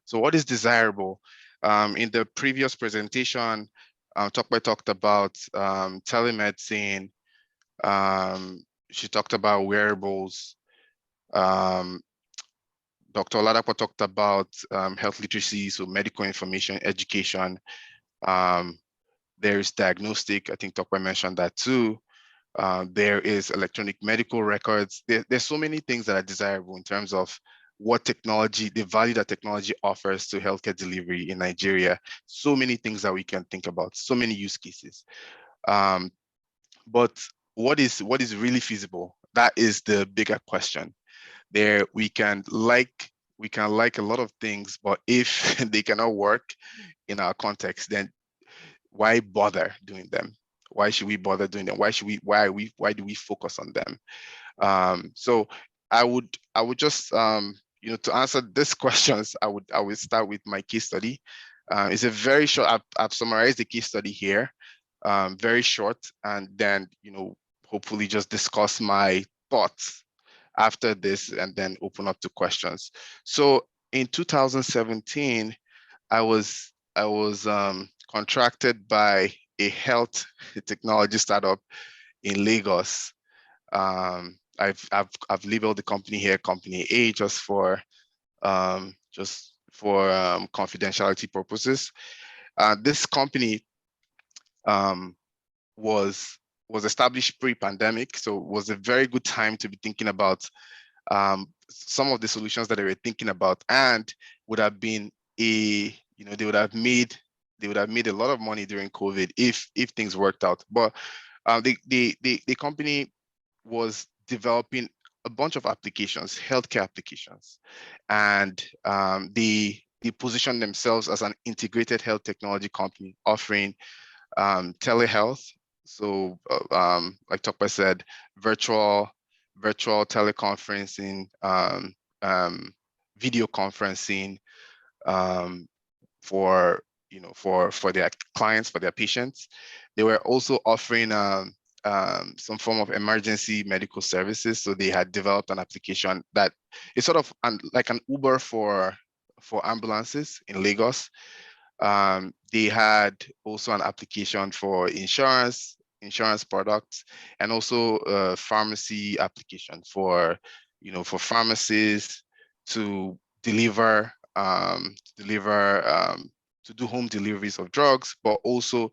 Speaker 4: So what is desirable? In the previous presentation, Tokwe talked about telemedicine. She talked about wearables. Dr. Oladapo talked about health literacy, so medical information, education. There's diagnostic. I think Tokwe mentioned that too. There is electronic medical records. There's so many things that are desirable in terms of what technology, the value that technology offers to healthcare delivery in Nigeria. So many things that we can think about, so many use cases. But what is really feasible? That is the bigger question. There we can like a lot of things, but if they cannot work in our context, then why bother doing them? Why should we bother doing them? Why do we focus on them? So I would just to answer these questions, I would start with my case study. It's a very short. I've summarized the case study here, very short, and then hopefully just discuss my thoughts after this, and then open up to questions. So in 2017, I was contracted by a health technology startup in Lagos. I've labeled the company here Company A just for confidentiality purposes. This company was established pre-pandemic, so it was a very good time to be thinking about some of the solutions that they were thinking about, and would have been they would have made a lot of money during COVID if things worked out. But the company was developing a bunch of applications, healthcare applications, and they positioned themselves as an integrated health technology company offering telehealth. So like Tokpa said, virtual teleconferencing, video conferencing for their clients, for their patients. They were also offering some form of emergency medical services. So they had developed an application that is sort of like an Uber for ambulances in Lagos. They had also an application for insurance products, and also a pharmacy application for pharmacies to deliver to do home deliveries of drugs. But also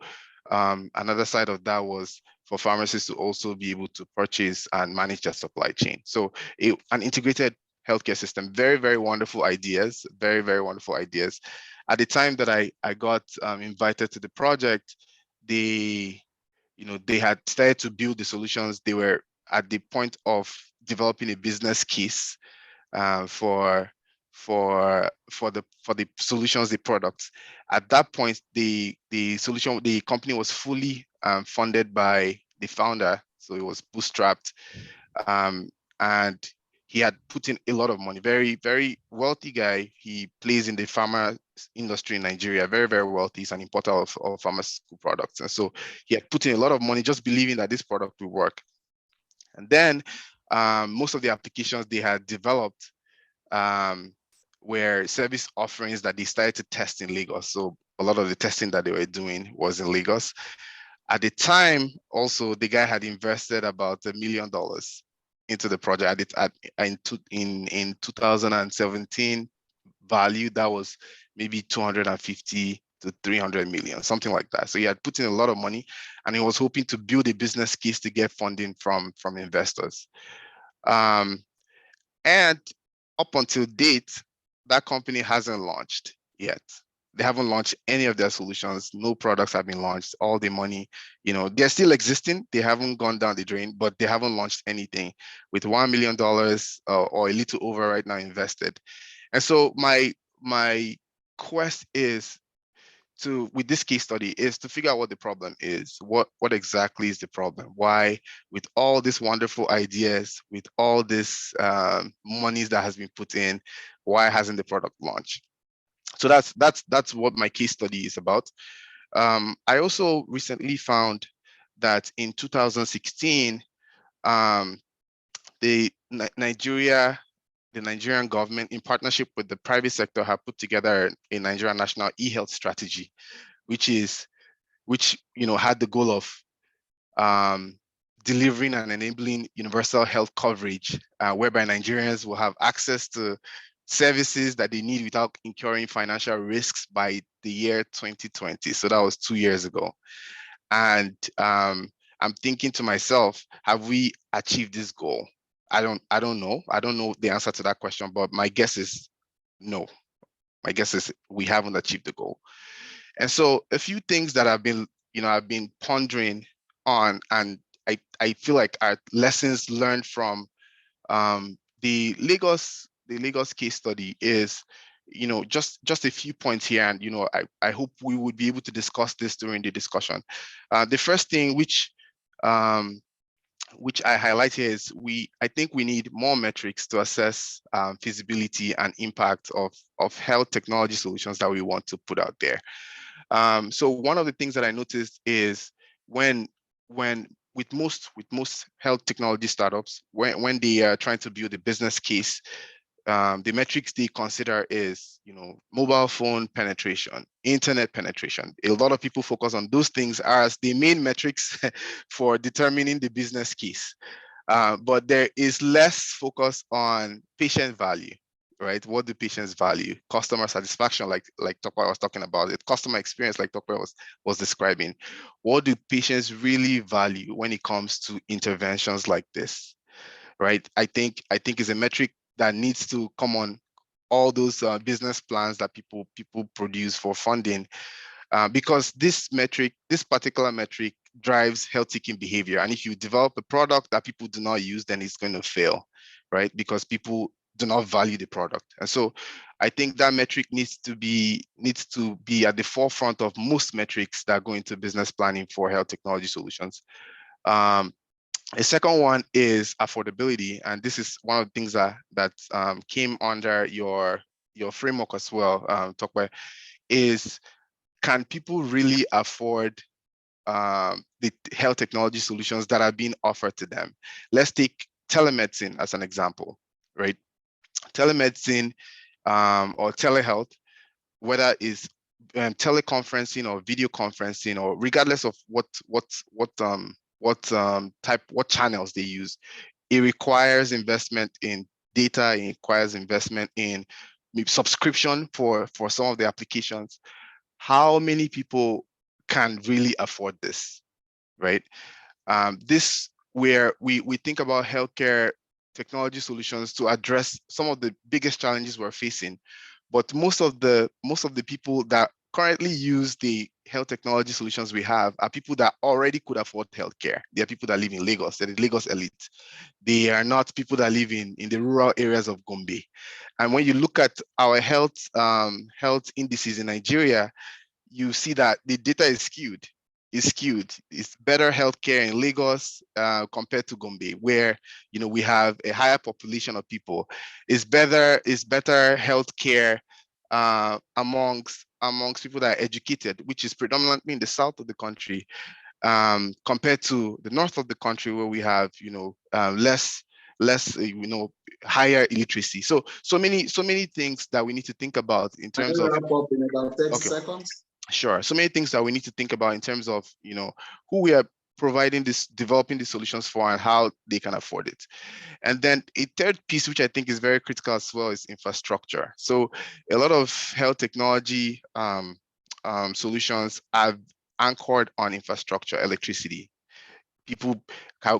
Speaker 4: another side of that was for pharmacists to also be able to purchase and manage their supply chain. So an integrated healthcare system. Very, very wonderful ideas. Very, very wonderful ideas. At the time that I got invited to the project, they had started to build the solutions. They were at the point of developing a business case for the solutions, the products. At that point, the company was fully funded by the founder, so it was bootstrapped, and he had put in a lot of money. Very, very wealthy guy. He plays in the pharma industry in Nigeria. Very, very wealthy. He's an importer of pharmaceutical products, and so he had put in a lot of money just believing that this product will work. And then most of the applications they had developed were service offerings that they started to test in Lagos. So a lot of the testing that they were doing was in Lagos. At the time, also, the guy had invested about $1 million into the project. In 2017 value, that was maybe 250 to 300 million, something like that. So he had put in a lot of money, and he was hoping to build a business case to get funding from investors. And up until date, that company hasn't launched yet. They haven't launched any of their solutions. No products have been launched. All the money, they're still existing. They haven't gone down the drain, but they haven't launched anything with $1 million or a little over right now invested. And so my quest is with this case study is to figure out what the problem is. What exactly is the problem? Why, with all these wonderful ideas, with all this monies that has been put in, why hasn't the product launched? So that's what my case study is about. I also recently found that in 2016, the Nigerian government, in partnership with the private sector, have put together a Nigerian national e-health strategy, which had the goal of delivering and enabling universal health coverage, whereby Nigerians will have access to services that they need without incurring financial risks by the year 2020. So that was 2 years ago. And I'm thinking to myself, have we achieved this goal? I don't know. I don't know the answer to that question, but my guess is no. My guess is we haven't achieved the goal. And so a few things that I've been pondering on, and I feel like are lessons learned from the Lagos case study is, just a few points here. And, I hope we would be able to discuss this during the discussion. The first thing which which I highlight here, is I think we need more metrics to assess feasibility and impact of health technology solutions that we want to put out there. So one of the things that I noticed is when with most health technology startups, when they are trying to build a business case, the metrics they consider is, mobile phone penetration, internet penetration. A lot of people focus on those things as the main metrics for determining the business case. But there is less focus on patient value, right? What do patients value? Customer satisfaction, like Tokwe was talking about it, customer experience, like Tokwe was describing. What do patients really value when it comes to interventions like this, right? I think it's a metric that needs to come on all those business plans that people produce for funding, because this particular metric drives health seeking behavior. And if you develop a product that people do not use, then it's going to fail, right? Because people do not value the product. And so I think that metric needs to be at the forefront of most metrics that go into business planning for health technology solutions. A second one is affordability, and this is one of the things that came under your framework as well, talk about, is, can people really afford the health technology solutions that are being offered to them? Let's take telemedicine as an example, right? Telemedicine or telehealth, whether it's teleconferencing or video conferencing, or regardless of what channels they use, it requires investment in data. It requires investment in subscription for some of the applications. How many people can really afford this, right? This where we think about healthcare technology solutions to address some of the biggest challenges we're facing, but most of the people that currently use the health technology solutions we have are people that already could afford healthcare. They are people that live in Lagos. They're the Lagos elite. They are not people that live in the rural areas of Gombe. And when you look at our health indices in Nigeria, you see that the data is skewed. It's better healthcare in Lagos compared to Gombe, where we have a higher population of people. It's better healthcare amongst people that are educated, which is predominantly in the south of the country, compared to the north of the country, where we have less higher illiteracy. So many things that we need to think about in terms of.
Speaker 5: Wrap up in about 30
Speaker 4: Okay.
Speaker 5: seconds.
Speaker 4: Sure. So many things that we need to think about in terms of, who we are developing these solutions for and how they can afford it. And then a third piece, which I think is very critical as well, is infrastructure. So a lot of health technology solutions are anchored on infrastructure, electricity. People,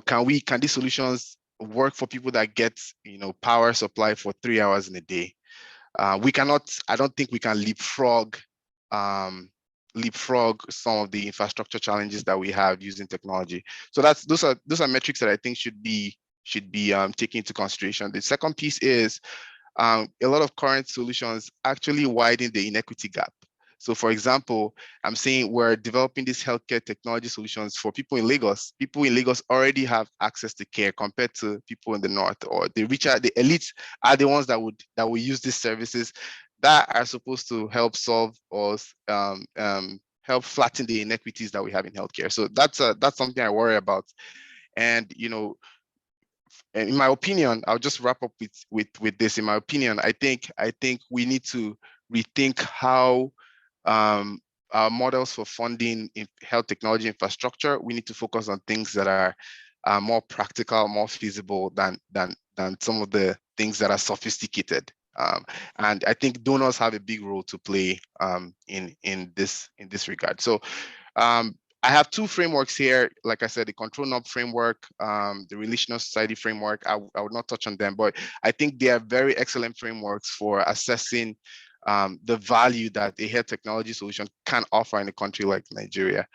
Speaker 4: can these solutions work for people that get, power supply for 3 hours in a day? We cannot, I don't think we can leapfrog some of the infrastructure challenges that we have using technology. So those are metrics that I think should be taken into consideration. The second piece is a lot of current solutions actually widen the inequity gap. So for example, I'm saying we're developing these healthcare technology solutions for people in Lagos. People in Lagos already have access to care compared to people in the north, or the elites are the ones that will use these services that are supposed to help solve or help flatten the inequities that we have in healthcare. So that's something I worry about. And in my opinion, I'll just wrap up with this. In my opinion, I think we need to rethink how our models for funding in health technology infrastructure. We need to focus on things that are more practical, more feasible than some of the things that are sophisticated. And I think donors have a big role to play in this regard. So I have two frameworks here. Like I said, the control knob framework, the relational society framework. I would not touch on them, but I think they are very excellent frameworks for assessing the value that a health technology solution can offer in a country like Nigeria.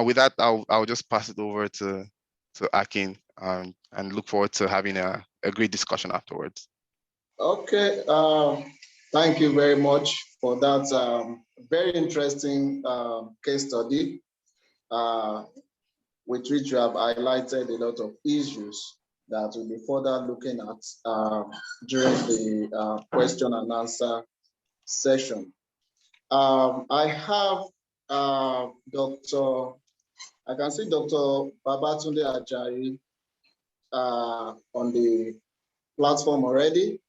Speaker 4: With that, I'll just pass it over to Akin, and look forward to having a great discussion afterwards.
Speaker 5: Okay, thank you very much for that very interesting case study. with which you have highlighted a lot of issues that we'll be further looking at during the question and answer session. I have I can see Dr. Babatunde Ajayi on the platform already.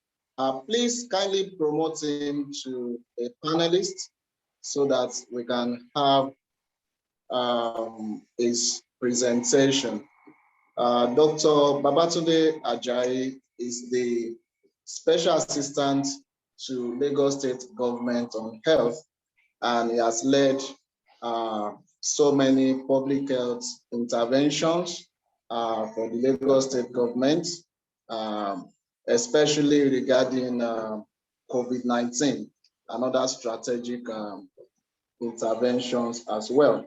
Speaker 5: Please kindly promote him to a panelist so that we can have his presentation. Dr. Babatunde Ajayi is the Special Assistant to Lagos State Government on Health, and he has led so many public health interventions for the Lagos State Government, especially regarding COVID-19 and other strategic interventions as well.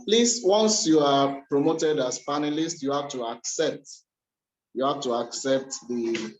Speaker 5: Please, once you are promoted as panelist, you have to accept the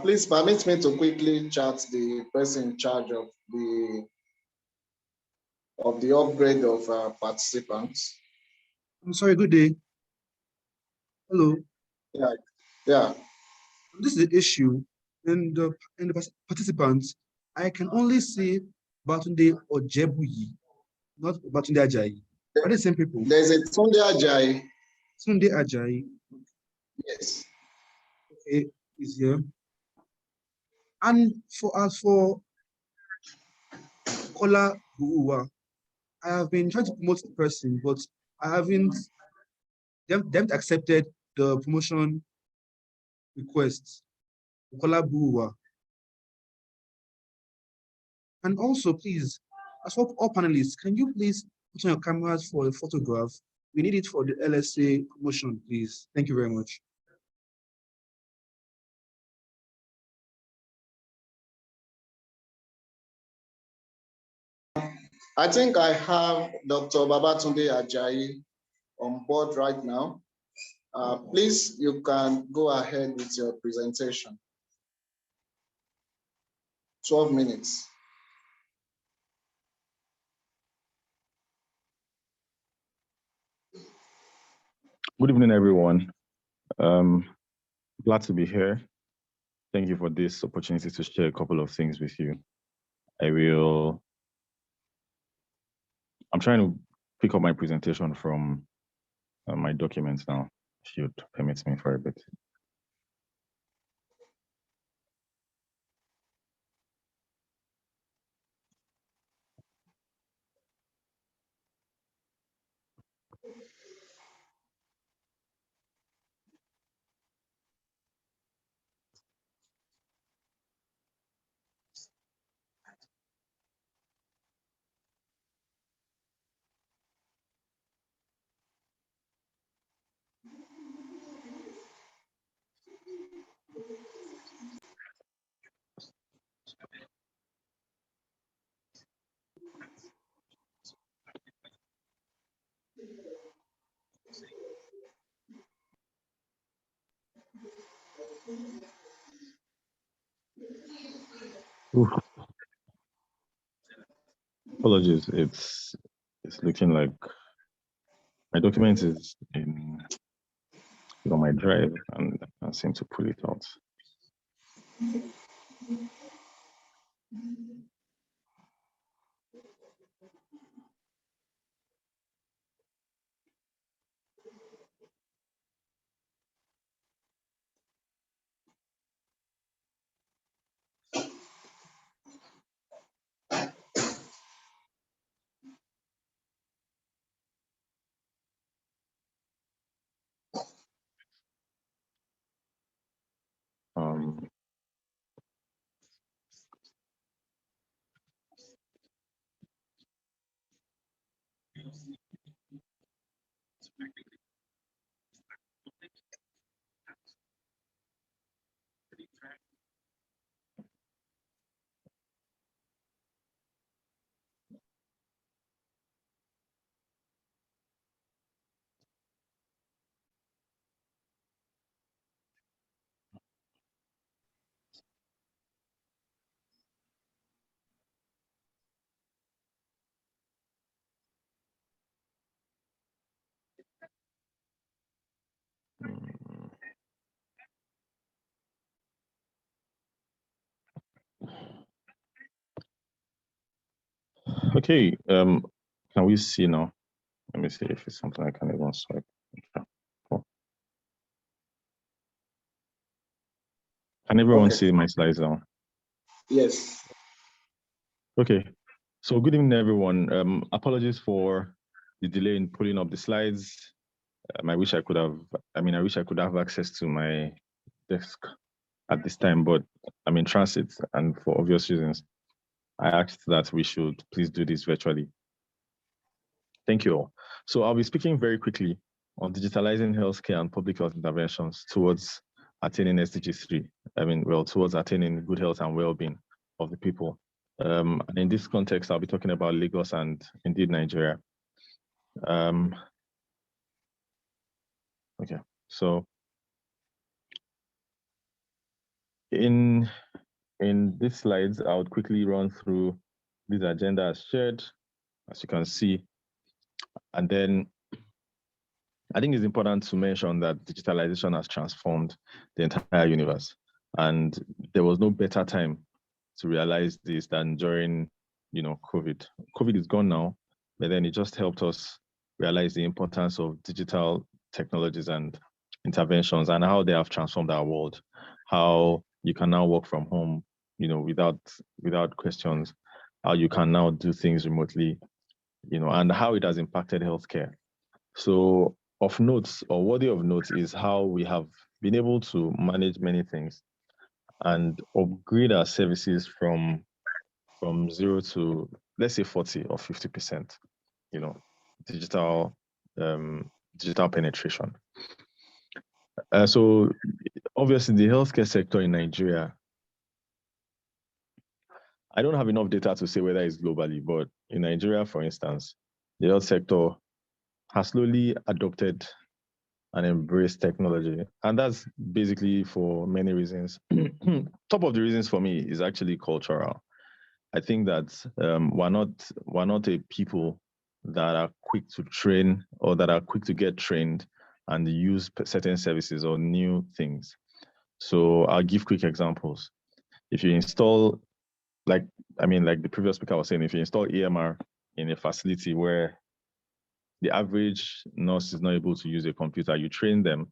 Speaker 5: please permit me to quickly chat the person in charge of the upgrade of participants.
Speaker 8: I'm sorry, good day. Hello.
Speaker 5: Yeah.
Speaker 8: This is the issue. In the participants, I can only see Batunde Ojebuyi, not Batunde Ajayi. Are they the same people?
Speaker 5: There's a Tunde Ajayi.
Speaker 8: Tunde Ajayi.
Speaker 5: Yes.
Speaker 8: Okay, is here. And for Kola Buuwa, I have been trying to promote the person, but I haven't. They haven't accepted the promotion request. Kola Buuwa. And also, please, as for all panelists, can you please put on your cameras for a photograph? We need it for the LSA promotion, please. Thank you very much.
Speaker 5: I think I have Dr. Babatunde Ajayi on board right now. Please, you can go ahead with your presentation. 12 minutes.
Speaker 9: Good evening, everyone. Glad to be here. Thank you for this opportunity to share a couple of things with you. I'm trying to pick up my presentation from my documents now, if you'd permit me for a bit. Oof. Apologies, it's looking like my document is on my drive and I can't seem to pull it out. Okay, can we see now? Let me see if it's something I can even swipe. Oh. Can everyone see my slides now?
Speaker 5: Yes.
Speaker 9: Okay, so good evening, everyone. Apologies for the delay in pulling up the slides. I wish I could have access to my desk at this time, but I'm in transit, and for obvious reasons, I asked that we should please do this virtually. Thank you all. So I'll be speaking very quickly on digitalizing healthcare and public health interventions towards attaining SDG 3. Towards attaining good health and well-being of the people. And in this context, I'll be talking about Lagos and indeed Nigeria. Okay, so in these slides, I would quickly run through this agenda as shared, as you can see. And then I think it's important to mention that digitalization has transformed the entire universe. And there was no better time to realize this than during, COVID. COVID is gone now, but then it just helped us realize the importance of digital technologies and interventions and how they have transformed our world, how you can now work from home, without questions, how you can now do things remotely, and how it has impacted healthcare. So of note or worthy of note is how we have been able to manage many things and upgrade our services from 0 to, let's say, 40 or 50%, digital digital penetration. So obviously the healthcare sector in Nigeria, I don't have enough data to say whether it's globally, but in Nigeria, for instance, the health sector has slowly adopted and embraced technology. And that's basically for many reasons. Top of the reasons for me is actually cultural. I think that we're not a people that are quick to train or that are quick to get trained and use certain services or new things. So I'll give quick examples. If you install, like the previous speaker was saying, if you install EMR in a facility where the average nurse is not able to use a computer, you train them,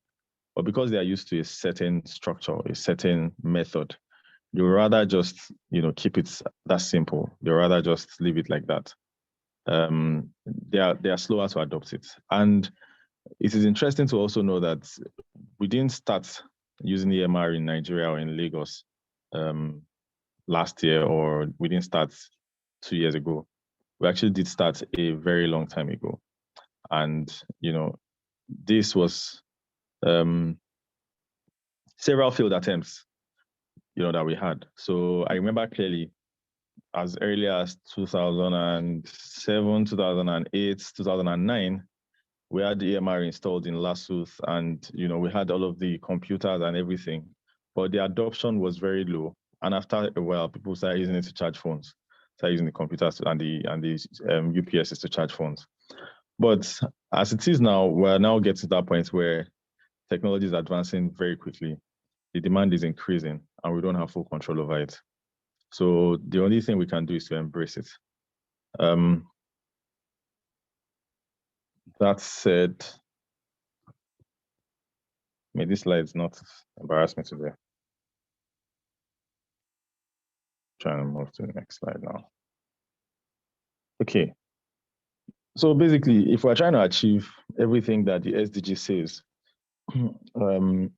Speaker 9: but because they are used to a certain structure, a certain method, you rather just keep it that simple. You rather just leave it like that. They are slower to adopt it, and it is interesting to also know that we didn't start using EMR in Nigeria or in Lagos last year, or we didn't start 2 years ago. We actually did start a very long time ago, and this was several failed attempts that we had. So I remember clearly as early as 2007, 2008, 2009, we had the EMR installed in Lasuth, and we had all of the computers and everything, but the adoption was very low. And after a while, people started using it to charge phones, started using the computers and the UPSs to charge phones. But as it is now, we're now getting to that point where technology is advancing very quickly. The demand is increasing, and we don't have full control over it. So the only thing we can do is to embrace it. That said, may this slide not embarrass me today. Trying to move to the next slide now. Okay. So basically, if we're trying to achieve everything that the SDG says, the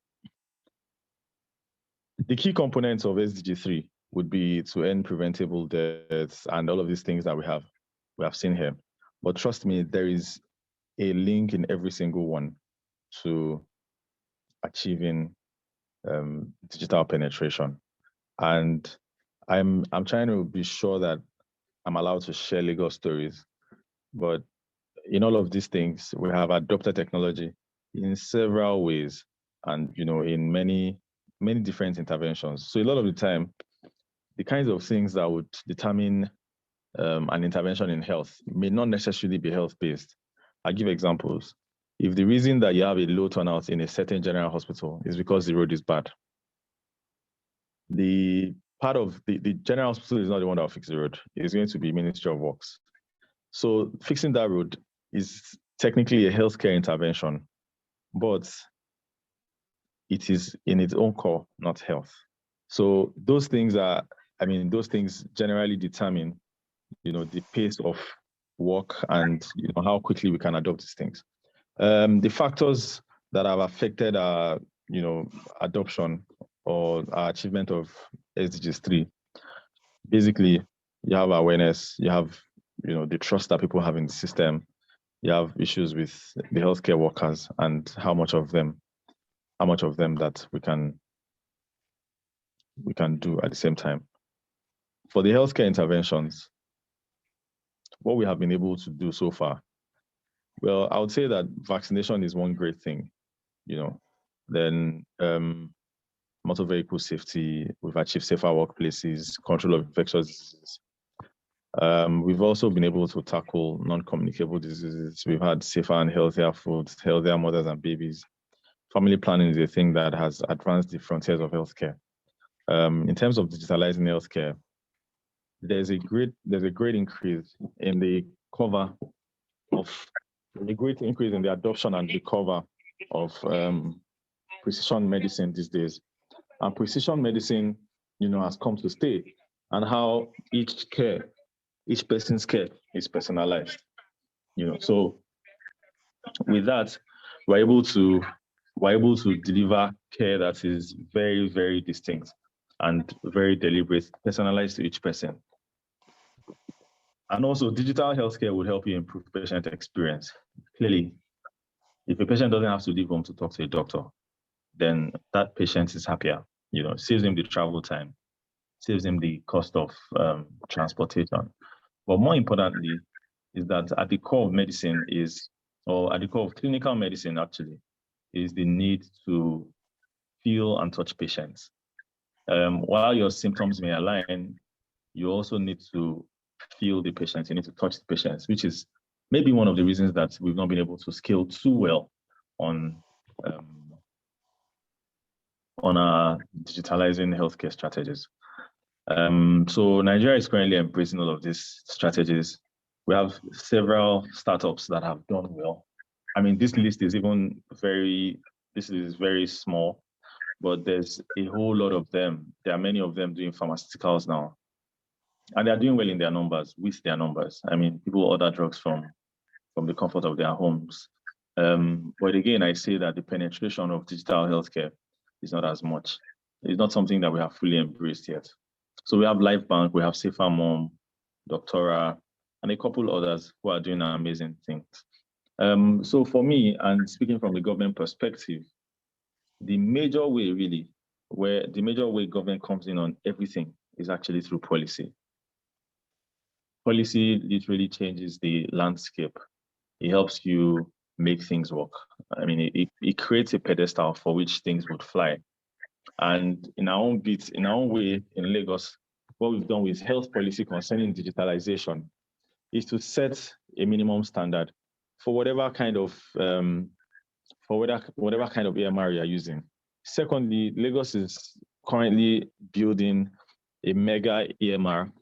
Speaker 9: key components of SDG 3 would be to end preventable deaths and all of these things that we have seen here. But trust me, there is a link in every single one to achieving digital penetration. And I'm trying to be sure that I'm allowed to share legal stories. But in all of these things, we have adopted technology in several ways, and in many different interventions. So a lot of the time, the kinds of things that would determine an intervention in health may not necessarily be health-based. I'll give examples. If the reason that you have a low turnout in a certain general hospital is because the road is bad, the part of the general hospital is not the one that will fix the road. It's going to be Ministry of Works. So fixing that road is technically a healthcare intervention, but it is in its own core, not health. So those things generally determine, the pace of work and how quickly we can adopt these things. The factors that have affected our, adoption or our achievement of SDGs 3, basically, you have awareness, you have, the trust that people have in the system, you have issues with the healthcare workers and how much of them that we can do at the same time. For the healthcare interventions, what we have been able to do so far, well, I would say that vaccination is one great thing, then motor vehicle safety, we've achieved safer workplaces, control of infectious diseases. We've also been able to tackle non-communicable diseases. We've had safer and healthier foods, healthier mothers and babies. Family planning is a thing that has advanced the frontiers of healthcare. In terms of digitalizing healthcare, there's a great increase in the adoption and the cover of precision medicine these days. And precision medicine, has come to stay, and how each person's care is personalized. So with that, we're able to deliver care that is very, very distinct and very deliberate, personalized to each person. And also, digital healthcare would help you improve patient experience. Clearly, if a patient doesn't have to leave home to talk to a doctor, then that patient is happier. Saves him the travel time, saves him the cost of transportation. But more importantly, is that at the core of medicine at the core of clinical medicine actually, is the need to feel and touch patients. While your symptoms may align, you also need to feel the patients, you need to touch the patients, which is maybe one of the reasons that we've not been able to scale too well on our digitalizing healthcare strategies. So Nigeria is currently embracing all of these strategies. We have several startups that have done well. I mean, this list is very small, but there's a whole lot of them. There are many of them doing pharmaceuticals now, and they're doing well in their numbers, with their numbers. I mean, people order drugs from the comfort of their homes. But again, I say that the penetration of digital healthcare is not as much. It's not something that we have fully embraced yet. So we have LifeBank, we have Safer Mom, Doctora, and a couple others who are doing amazing things. So for me, and speaking from the government perspective, the major way government comes in on everything is actually through policy. Policy literally changes the landscape. It helps you make things work. I mean, it creates a pedestal for which things would fly. And in our own way in Lagos, what we've done with health policy concerning digitalization is to set a minimum standard for whatever kind of EMR you're using. Secondly, Lagos is currently building a mega EMR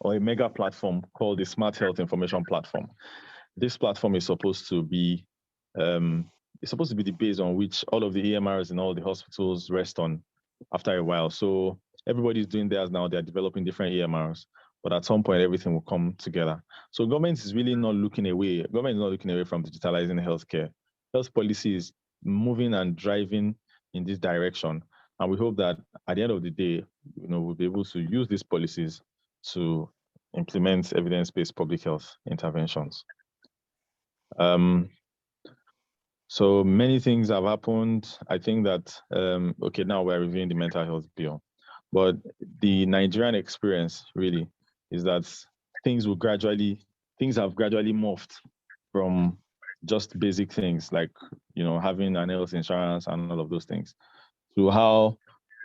Speaker 9: or a mega platform called the Smart Health Information Platform. This platform is supposed to be the base on which all of the EMRs in all the hospitals rest on after a while. So everybody's doing theirs now. They're developing different EMRs, but at some point everything will come together. So government is really not looking away. Government is not looking away from digitalizing healthcare. Health policy is moving and driving in this direction. And we hope that at the end of the day, we'll be able to use these policies to implement evidence-based public health interventions. So many things have happened. I think that, okay, now we're reviewing the mental health bill, but the Nigerian experience really is that things have gradually morphed from just basic things like, having an health insurance and all of those things to how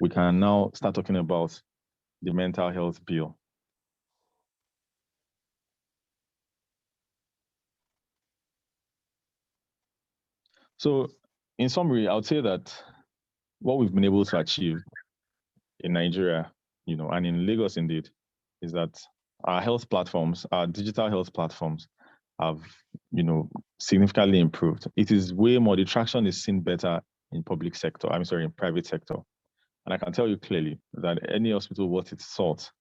Speaker 9: we can now start talking about the mental health bill. So in summary, I would say that what we've been able to achieve in Nigeria, and in Lagos indeed, is that our health platforms, our digital health platforms have, significantly improved. It is way more, the traction is seen better in private sector. And I can tell you clearly that any hospital worth its salt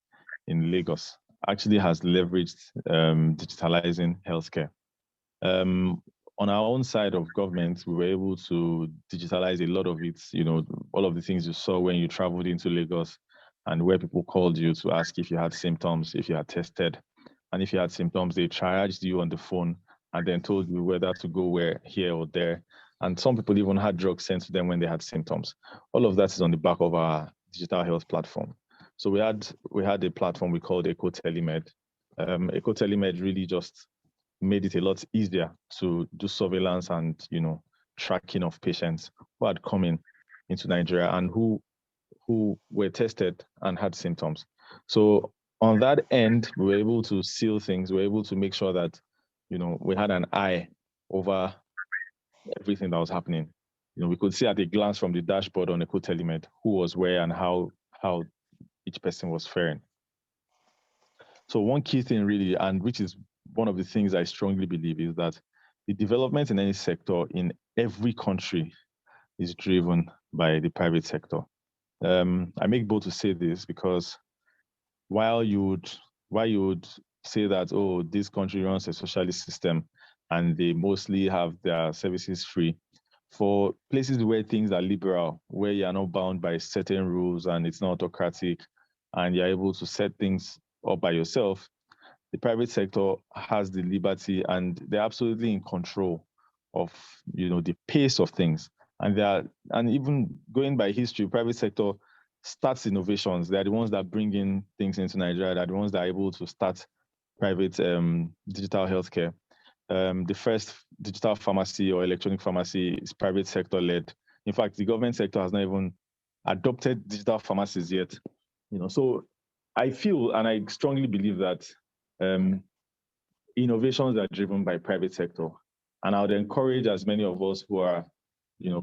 Speaker 9: in Lagos actually has leveraged digitalizing healthcare. On our own side of government, we were able to digitalize a lot of it, all of the things you saw when you traveled into Lagos and where people called you to ask if you had symptoms, if you had tested. And if you had symptoms, they triaged you on the phone and then told you whether to go here or there. And some people even had drugs sent to them when they had symptoms. All of that is on the back of our digital health platform. So we had a platform we called EcoTelemed. EcoTelemed really just made it a lot easier to do surveillance and tracking of patients who had come into Nigeria and who were tested and had symptoms. So on that end, we were able to seal things. We were able to make sure that we had an eye over everything that was happening. We could see at a glance from the dashboard on EcoTelemed who was where and how each person was faring. So one key thing really, and which is one of the things I strongly believe, is that the development in any sector in every country is driven by the private sector. I make bold to say this because while you would say that, oh, this country runs a socialist system and they mostly have their services free, for places where things are liberal, where you are not bound by certain rules and it's not autocratic and you're able to set things up by yourself, the private sector has the liberty and they're absolutely in control of the pace of things. And even going by history, private sector starts innovations. They're the ones that bring in things into Nigeria. They're the ones that are able to start private digital healthcare. The first digital pharmacy or electronic pharmacy is private sector led. In fact, the government sector has not even adopted digital pharmacies yet. So I feel and I strongly believe that innovations are driven by private sector. And I would encourage as many of us who are,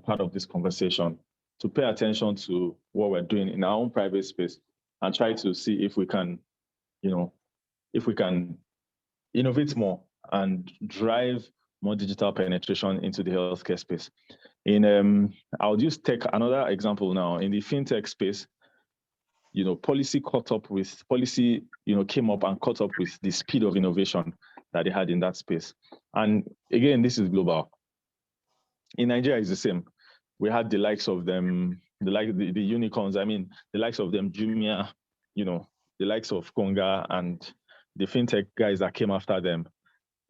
Speaker 9: part of this conversation to pay attention to what we're doing in our own private space and try to see if we can, innovate more and drive more digital penetration into the healthcare space. I'll just take another example now. In the fintech space, policy came up and caught up with the speed of innovation that they had in that space. And again, this is global. In Nigeria, it's the same. We had the likes of them, the unicorns, the likes of them, Jumia, the likes of Konga and the fintech guys that came after them.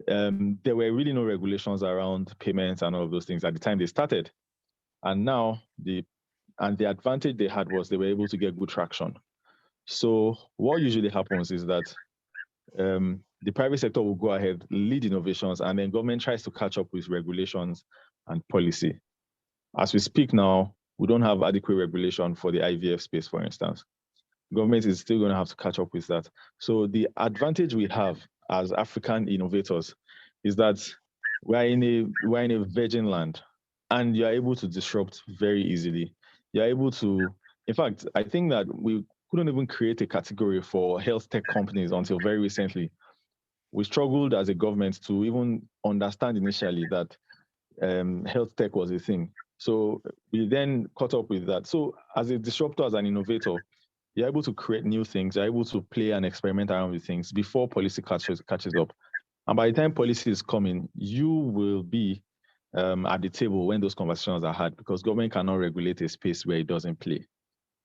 Speaker 9: There were really no regulations around payments and all of those things at the time they started. And now the advantage they had was they were able to get good traction. So what usually happens is that the private sector will go ahead, lead innovations, and then government tries to catch up with regulations and policy. As we speak now, we don't have adequate regulation for the IVF space, for instance. Government is still going to have to catch up with that. So the advantage we have as African innovators is that we're in a virgin land and you're able to disrupt very easily. You're able to, in fact, I think that we couldn't even create a category for health tech companies until very recently. We struggled as a government to even understand initially that health tech was a thing. So we then caught up with that. So as a disruptor, as an innovator, you're able to create new things. You're able to play and experiment around with things before policy catches up. And by the time policy is coming, you will be at the table when those conversations are had, because government cannot regulate a space where it doesn't play.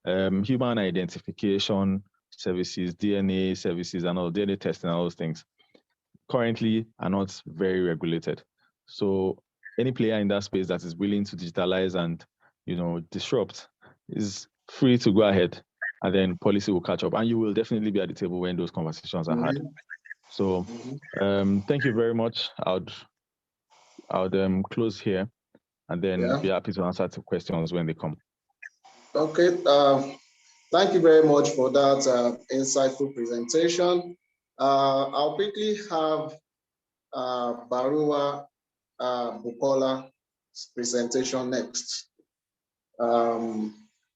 Speaker 9: Human identification, services, DNA services, and all DNA testing and all those things currently are not very regulated. So any player in that space that is willing to digitalize and disrupt is free to go ahead, and then policy will catch up, and you will definitely be at the table when those conversations are had. So thank you very much. I would close here, and then be happy to answer to questions when they come.
Speaker 5: Okay, thank you very much for that insightful presentation. I'll quickly have Barua Bukola's presentation next.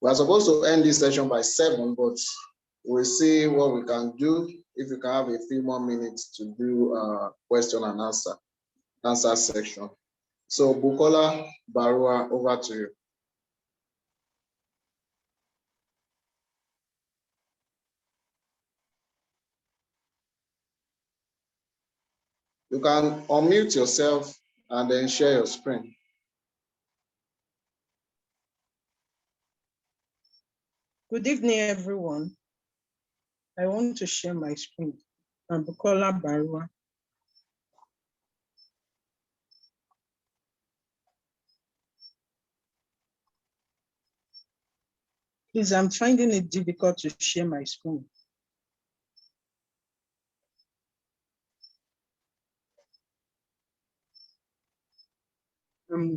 Speaker 5: We're supposed to end this session by 7, but we'll see what we can do. If you can have a few more minutes to do question and answer section. So Bukola Barua, over to you. You can unmute yourself and then share your screen.
Speaker 10: Good evening, everyone. I want to share my screen. I'm Bukola Barua. Please, I'm finding it difficult to share my screen.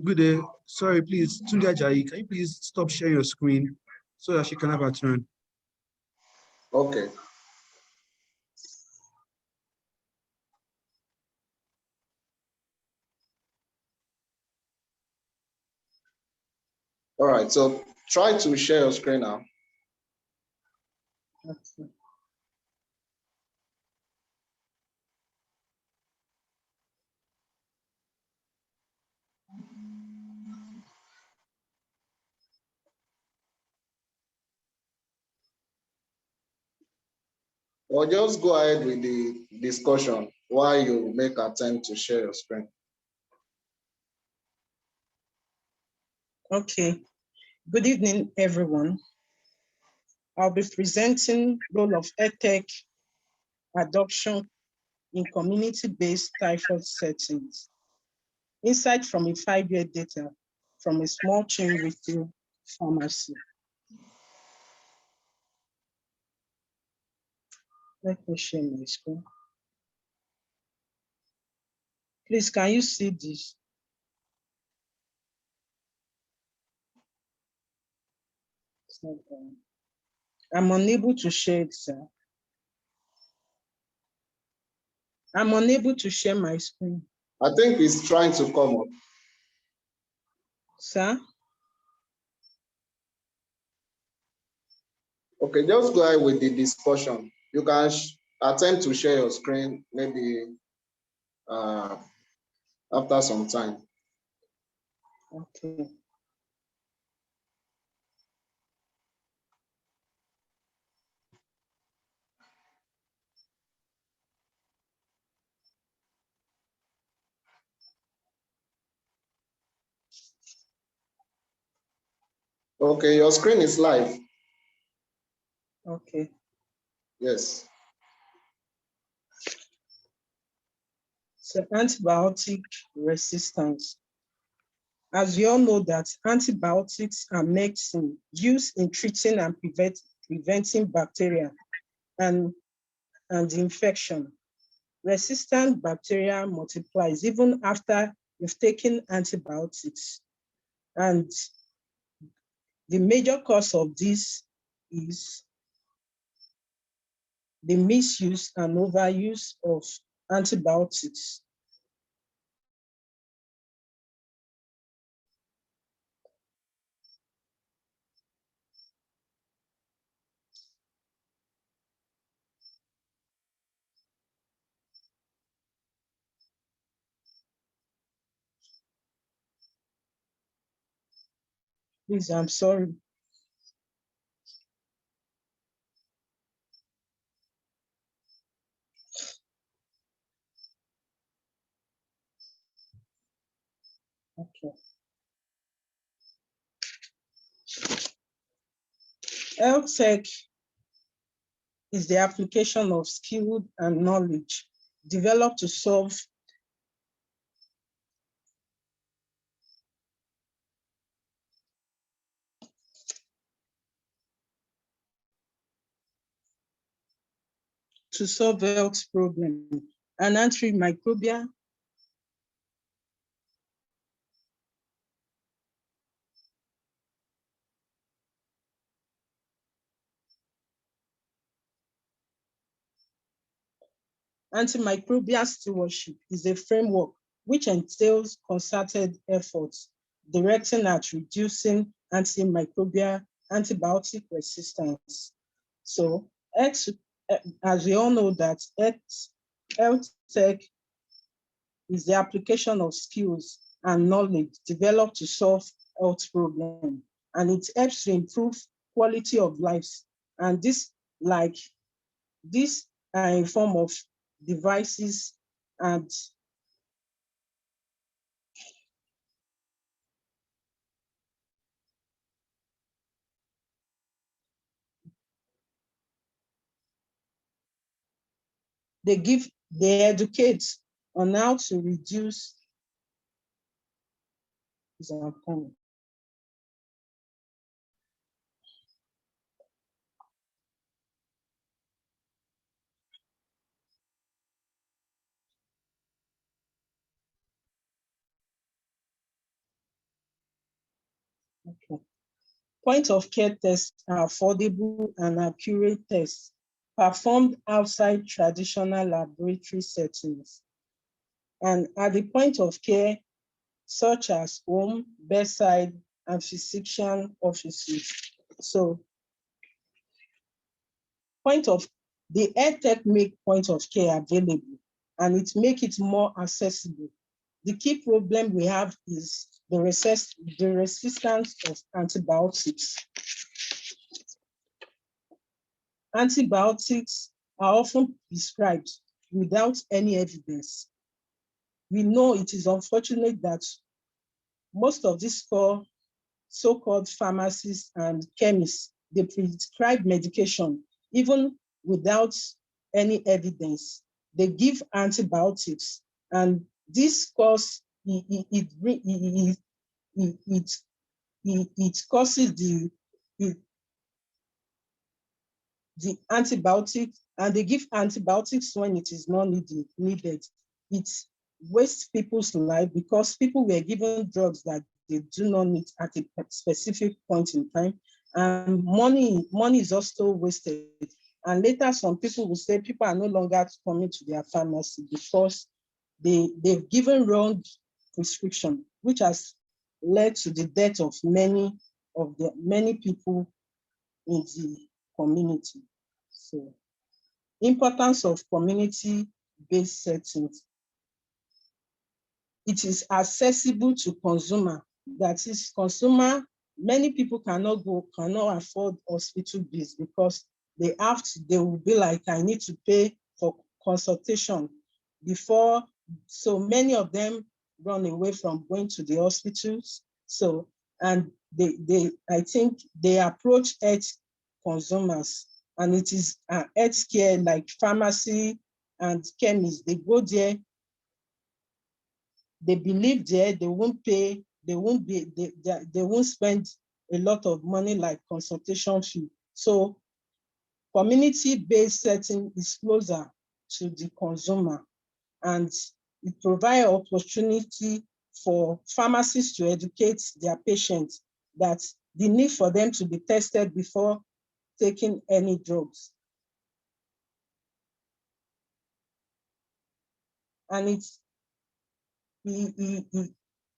Speaker 8: Good day. Sorry, please, Tunde Ajayi, can you please stop sharing your screen so that she can have her turn?
Speaker 5: Okay. All right, so try to share your screen now.
Speaker 10: Okay.
Speaker 5: Or just go ahead with the discussion while you make attempt to share your screen.
Speaker 10: Okay. Good evening, everyone. I'll be presenting role of EdTech adoption in community-based typhoid settings. Insight from a 5-year data from a small chain retail pharmacy. Let me share my screen. Please, can you see this? I'm unable to share it, sir. I'm unable to share my screen.
Speaker 5: I think it's trying to come up.
Speaker 10: Sir?
Speaker 5: Okay, just go ahead with the discussion. You can attempt to share your screen maybe after some time.
Speaker 10: Okay.
Speaker 5: Okay, your screen is live.
Speaker 10: Okay.
Speaker 5: Yes.
Speaker 10: So antibiotic resistance. As we all know that antibiotics are medicine used in treating and preventing bacteria and infection. Resistant bacteria multiplies even after you've taken antibiotics. And the major cause of this is the misuse and overuse of antibiotics. Please, I'm sorry. Okay. Health tech is the application of skill and knowledge developed to solve health problems. And antimicrobial stewardship is a framework which entails concerted efforts directing at reducing antimicrobial antibiotic resistance. So, as we all know that health tech is the application of skills and knowledge developed to solve health problems, and it helps to improve quality of life. And this are in form of devices and they educate on how to reduce okay. Point of care tests are affordable and accurate tests performed outside traditional laboratory settings. And at the point of care, such as home, bedside, and physician offices. So the EdTech make point of care available, and it make it more accessible. The key problem we have is the resistance of antibiotics. Antibiotics are often prescribed without any evidence. We know it is unfortunate that most of these so-called pharmacists and chemists, they prescribe medication even without any evidence. They give antibiotics, and this causes it causes the antibiotic, and they give antibiotics when it is not needed. It wastes people's life because people were given drugs that they do not need at a specific point in time. And money is also wasted. And later, some people will say people are no longer coming to their pharmacy because they've given wrong prescription, which has led to the death of many people in the community. So, importance of community-based settings. It is accessible to consumer. That is, many people cannot afford hospital bills because they will be like, I need to pay for consultation before. So many of them run away from going to the hospitals. So, and I think they approach health consumers, and it is health care like pharmacy and chemists. They go there, they believe there, they won't pay, they won't spend a lot of money like consultation fee. So community-based setting is closer to the consumer, and it provides opportunity for pharmacists to educate their patients that the need for them to be tested before taking any drugs. And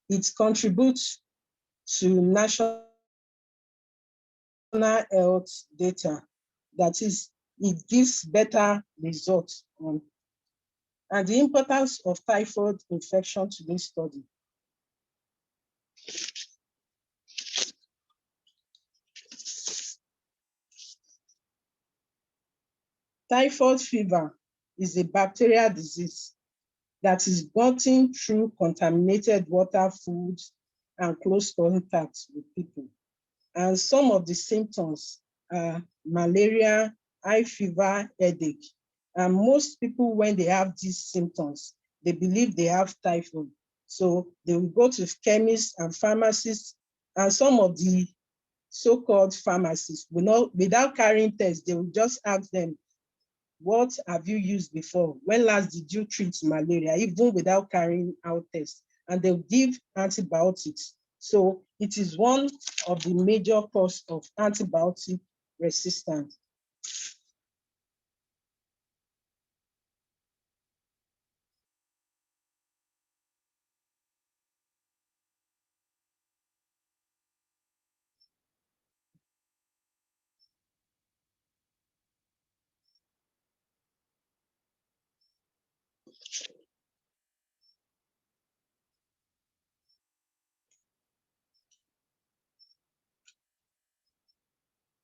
Speaker 10: it contributes to national health data. That is, it gives better results. And the importance of typhoid infection to this study. Typhoid fever is a bacterial disease that is gotten through contaminated water, food, and close contact with people. And some of the symptoms are malaria, high fever, headache. And most people, when they have these symptoms, they believe they have typhoid. So they will go to chemists and pharmacists, and some of the so-called pharmacists will not, without carrying tests, they will just ask them, what have you used before? When last did you treat malaria? Even without carrying out tests, and they'll give antibiotics. So it is one of the major causes of antibiotic resistance.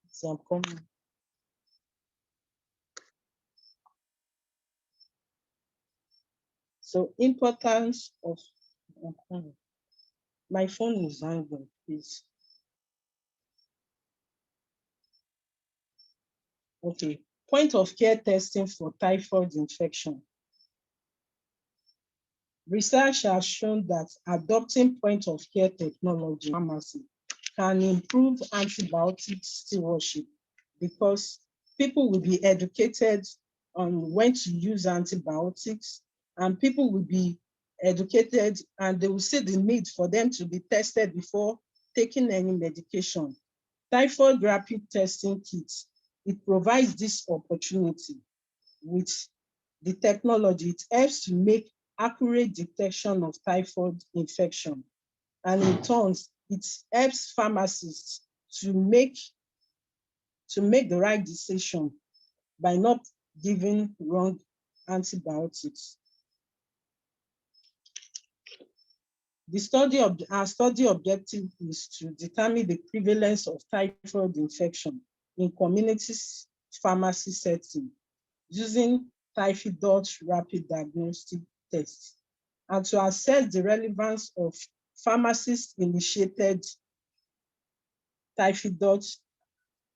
Speaker 10: So I'm coming. So importance of, my phone is hanging, please. Okay, point of care testing for typhoid infection. Research has shown that adopting point of care technology pharmacy can improve antibiotic stewardship, because people will be educated on when to use antibiotics, and people will be educated and they will see the need for them to be tested before taking any medication. Typhoid rapid testing kits, it provides this opportunity. With the technology, it helps to make accurate detection of typhoid infection. And in turn, it helps pharmacists to make the right decision by not giving wrong antibiotics. Our study objective is to determine the prevalence of typhoid infection in communities pharmacy setting using typhoid rapid diagnostic tests, and to assess the relevance of pharmacist-initiated typhoid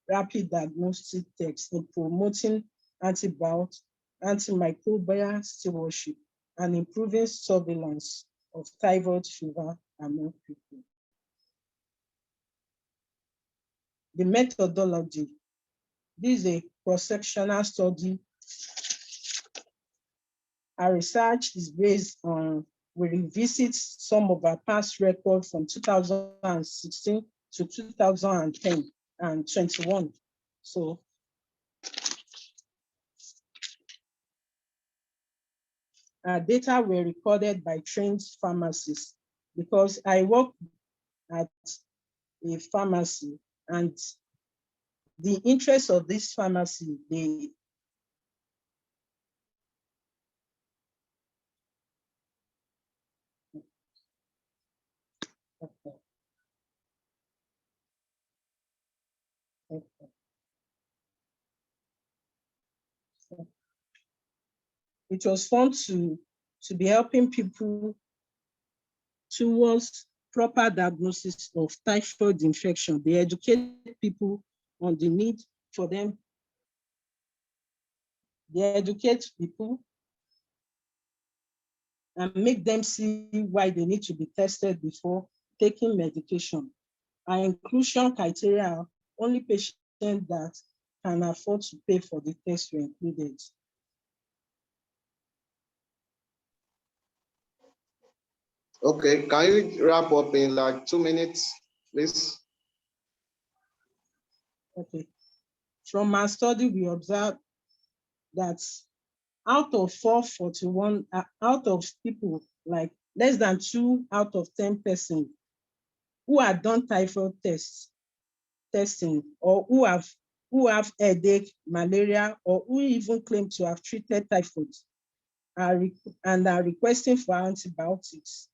Speaker 10: rapid diagnostic tests in promoting antimicrobial stewardship and improving surveillance of typhoid fever among people. The methodology. This is a cross-sectional study. Our research is based on, we revisit some of our past records from 2016 to 2010 and 21. So our data were recorded by trained pharmacists, because I work at a pharmacy, and the interest of this pharmacy, it was fun to be helping people towards proper diagnosis of typhoid infection. They educate people on the need for them. They educate people and make them see why they need to be tested before taking medication. Our inclusion criteria, only patients that can afford to pay for the test were included.
Speaker 5: Okay, can you wrap up in like 2 minutes, please?
Speaker 10: Okay. From our study, we observed that out of 441, out of people, like less than 2 out of 10 persons who have done typhoid testing, or who have headache, malaria, or who even claim to have treated typhoid and are requesting for antibiotics,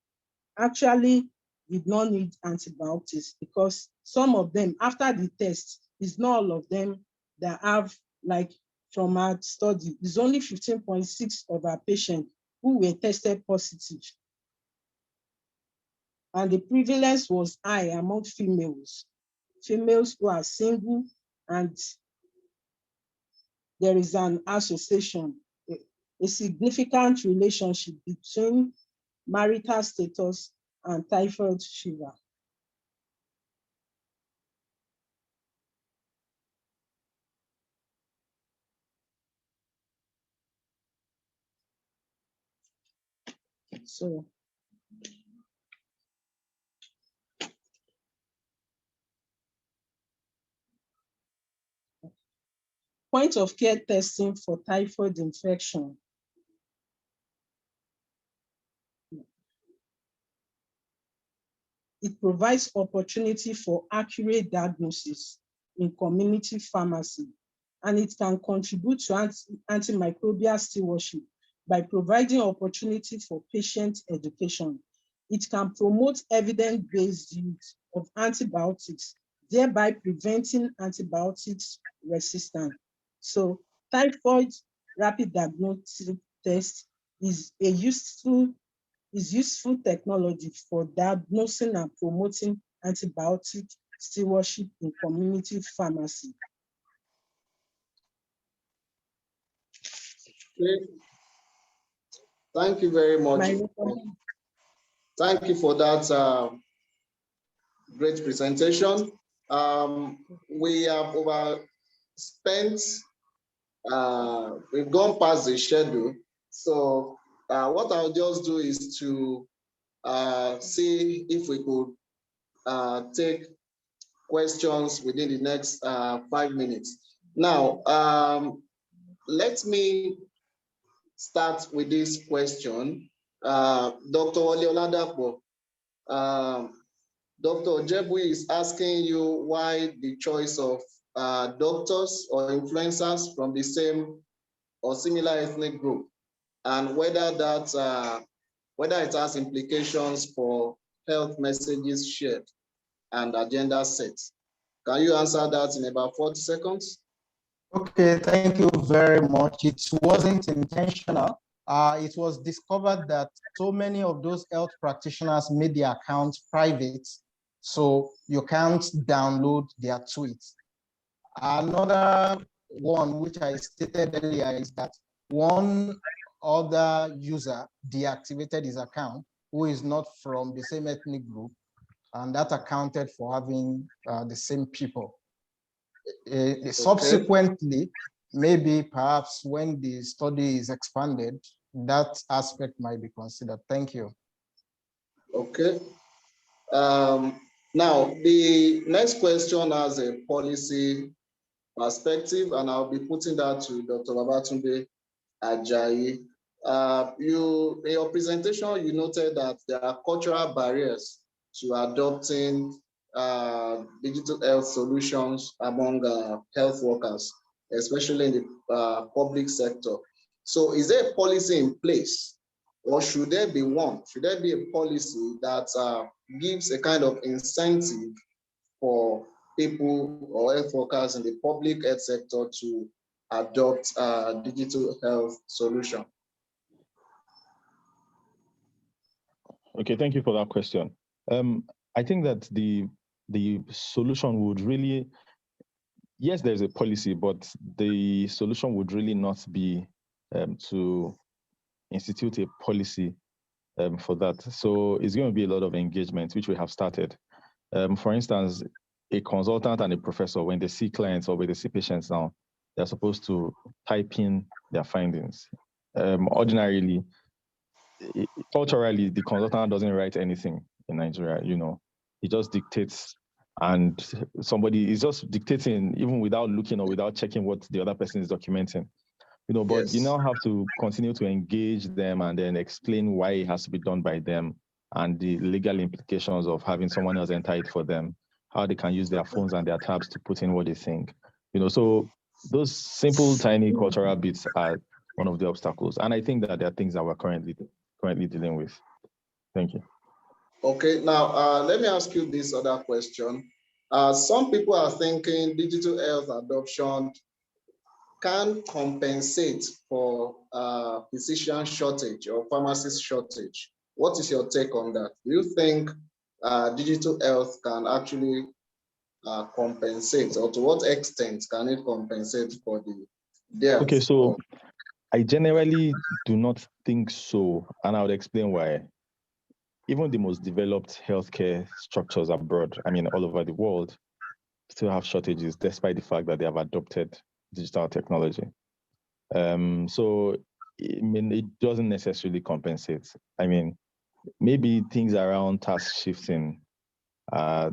Speaker 10: actually did not need antibiotics, because some of them, after the test, it's not all of them that have, like from our study, it's only 15.6 of our patients who were tested positive. And the prevalence was high among females who are single and there is an association, a significant relationship between marital status and typhoid fever. So, point of care testing for typhoid infection. It provides opportunity for accurate diagnosis in community pharmacy, and it can contribute to antimicrobial stewardship by providing opportunity for patient education. It can promote evidence-based use of antibiotics, thereby preventing antibiotics resistance. So typhoid rapid diagnostic test is a useful technology for diagnosing and promoting antibiotic stewardship in community pharmacy.
Speaker 5: Okay. Thank you very much. Thank you for that great presentation. We have overspent, we've gone past the schedule. So what I'll just do is to see if we could take questions within the next 5 minutes. Now, let me start with this question. Dr. Wole Oladapo, Dr. Jebui is asking you why the choice of doctors or influencers from the same or similar ethnic group, and whether that whether it has implications for health messages shared and agenda set. Can you answer that in about 40 seconds?
Speaker 6: Okay, thank you very much. It wasn't intentional. It was discovered that so many of those health practitioners made their accounts private, so you can't download their tweets. Another one, which I stated earlier, is that one other user deactivated his account who is not from the same ethnic group, and that accounted for having the same people. Subsequently, maybe perhaps when the study is expanded, that aspect might be considered. Thank you.
Speaker 5: Okay. Now, the next question has a policy perspective, and I'll be putting that to Dr. Babatunde Ajayi. In your presentation, you noted that there are cultural barriers to adopting digital health solutions among health workers, especially in the public sector. So is there a policy in place, or should there be one? Should there be a policy that gives a kind of incentive for people or health workers in the public health sector to adopt digital health solution?
Speaker 9: Okay, thank you for that question. I think that the solution would really, yes, there's a policy, but the solution would really not be to institute a policy for that. So it's going to be a lot of engagement, which we have started. For instance, a consultant and a professor, when they see clients or when they see patients now, they're supposed to type in their findings. Ordinarily, culturally, the consultant doesn't write anything in Nigeria, he just dictates, and somebody is just dictating even without looking or without checking what the other person is documenting. But yes, you now have to continue to engage them and then explain why it has to be done by them and the legal implications of having someone else enter it for them, how they can use their phones and their tabs to put in what they think. So those simple, tiny cultural bits are one of the obstacles. And I think that there are things that we're currently dealing with. Thank you.
Speaker 5: Okay, now let me ask you this other question. Some people are thinking digital health adoption can compensate for physician shortage or pharmacist shortage. What is your take on that? Do you think digital health can actually compensate, or to what extent can it compensate for the Yes.
Speaker 9: Okay, so I generally do not think so, and I would explain why. Even the most developed healthcare structures abroad, I mean, all over the world, still have shortages, despite the fact that they have adopted digital technology. So, I mean, it doesn't necessarily compensate. I mean, maybe things around task shifting are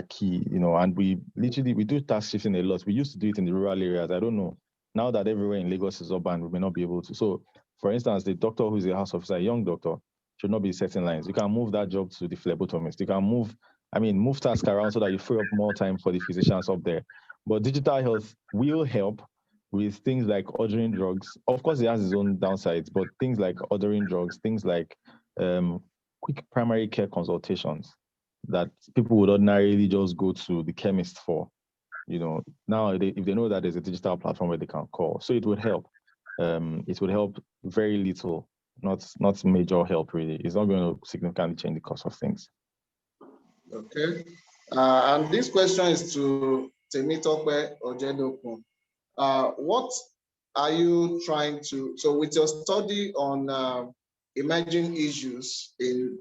Speaker 9: key, you know, and we do task shifting a lot. We used to do it in the rural areas. I don't know. Now that everywhere in Lagos is urban, we may not be able to. So, for instance, the doctor who's a house officer, a young doctor, should not be setting lines. You can move that job to the phlebotomist. You can move tasks around so that you free up more time for the physicians up there. But digital health will help with things like ordering drugs. Of course, it has its own downsides, but things like ordering drugs, things like quick primary care consultations that people would ordinarily just go to the chemist for. You know, now if they know that there's a digital platform where they can call, so it would help. It would help very little, not major help really. It's not going to significantly change the cost of things.
Speaker 5: Okay, and this question is to Temitope Ojedokun. What are you trying to, so with your study on emerging issues in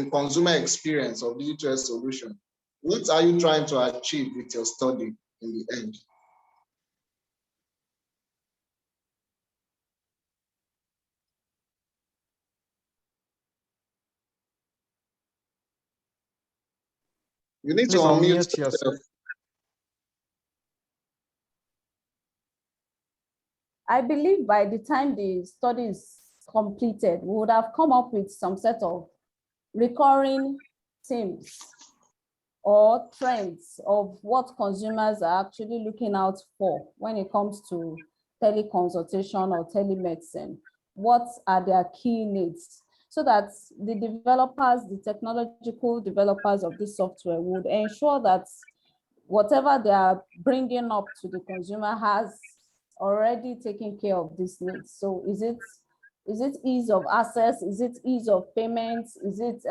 Speaker 5: consumer experience of digital solution, what are you trying to achieve with your study in the end? You need to unmute yourself.
Speaker 7: I believe by the time the study is completed, we would have come up with some set of recurring themes or trends of what consumers are actually looking out for when it comes to teleconsultation or telemedicine. What are their key needs? So that the developers, the technological developers of this software would ensure that whatever they are bringing up to the consumer has already taken care of these needs. So is it ease of access? Is it ease of payments? Is it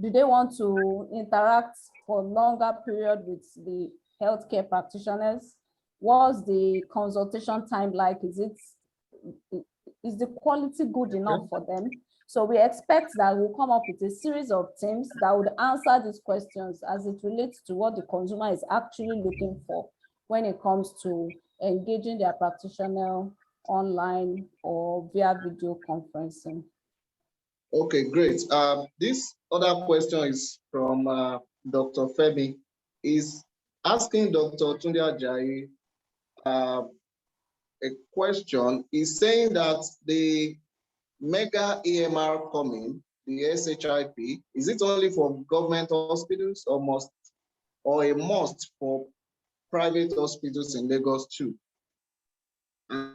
Speaker 7: do they want to interact for longer period with the healthcare practitioners? What's the consultation time like? Is the quality good enough for them? So we expect that we'll come up with a series of themes that would answer these questions as it relates to what the consumer is actually looking for when it comes to engaging their practitioner online or via video conferencing.
Speaker 5: Okay, great. This other question is from Dr. Femi. Is asking Dr. Tunde Ajayi a question. Is saying that the mega EMR coming, the SHIP, is it only for government hospitals or a must for private hospitals in Lagos too? And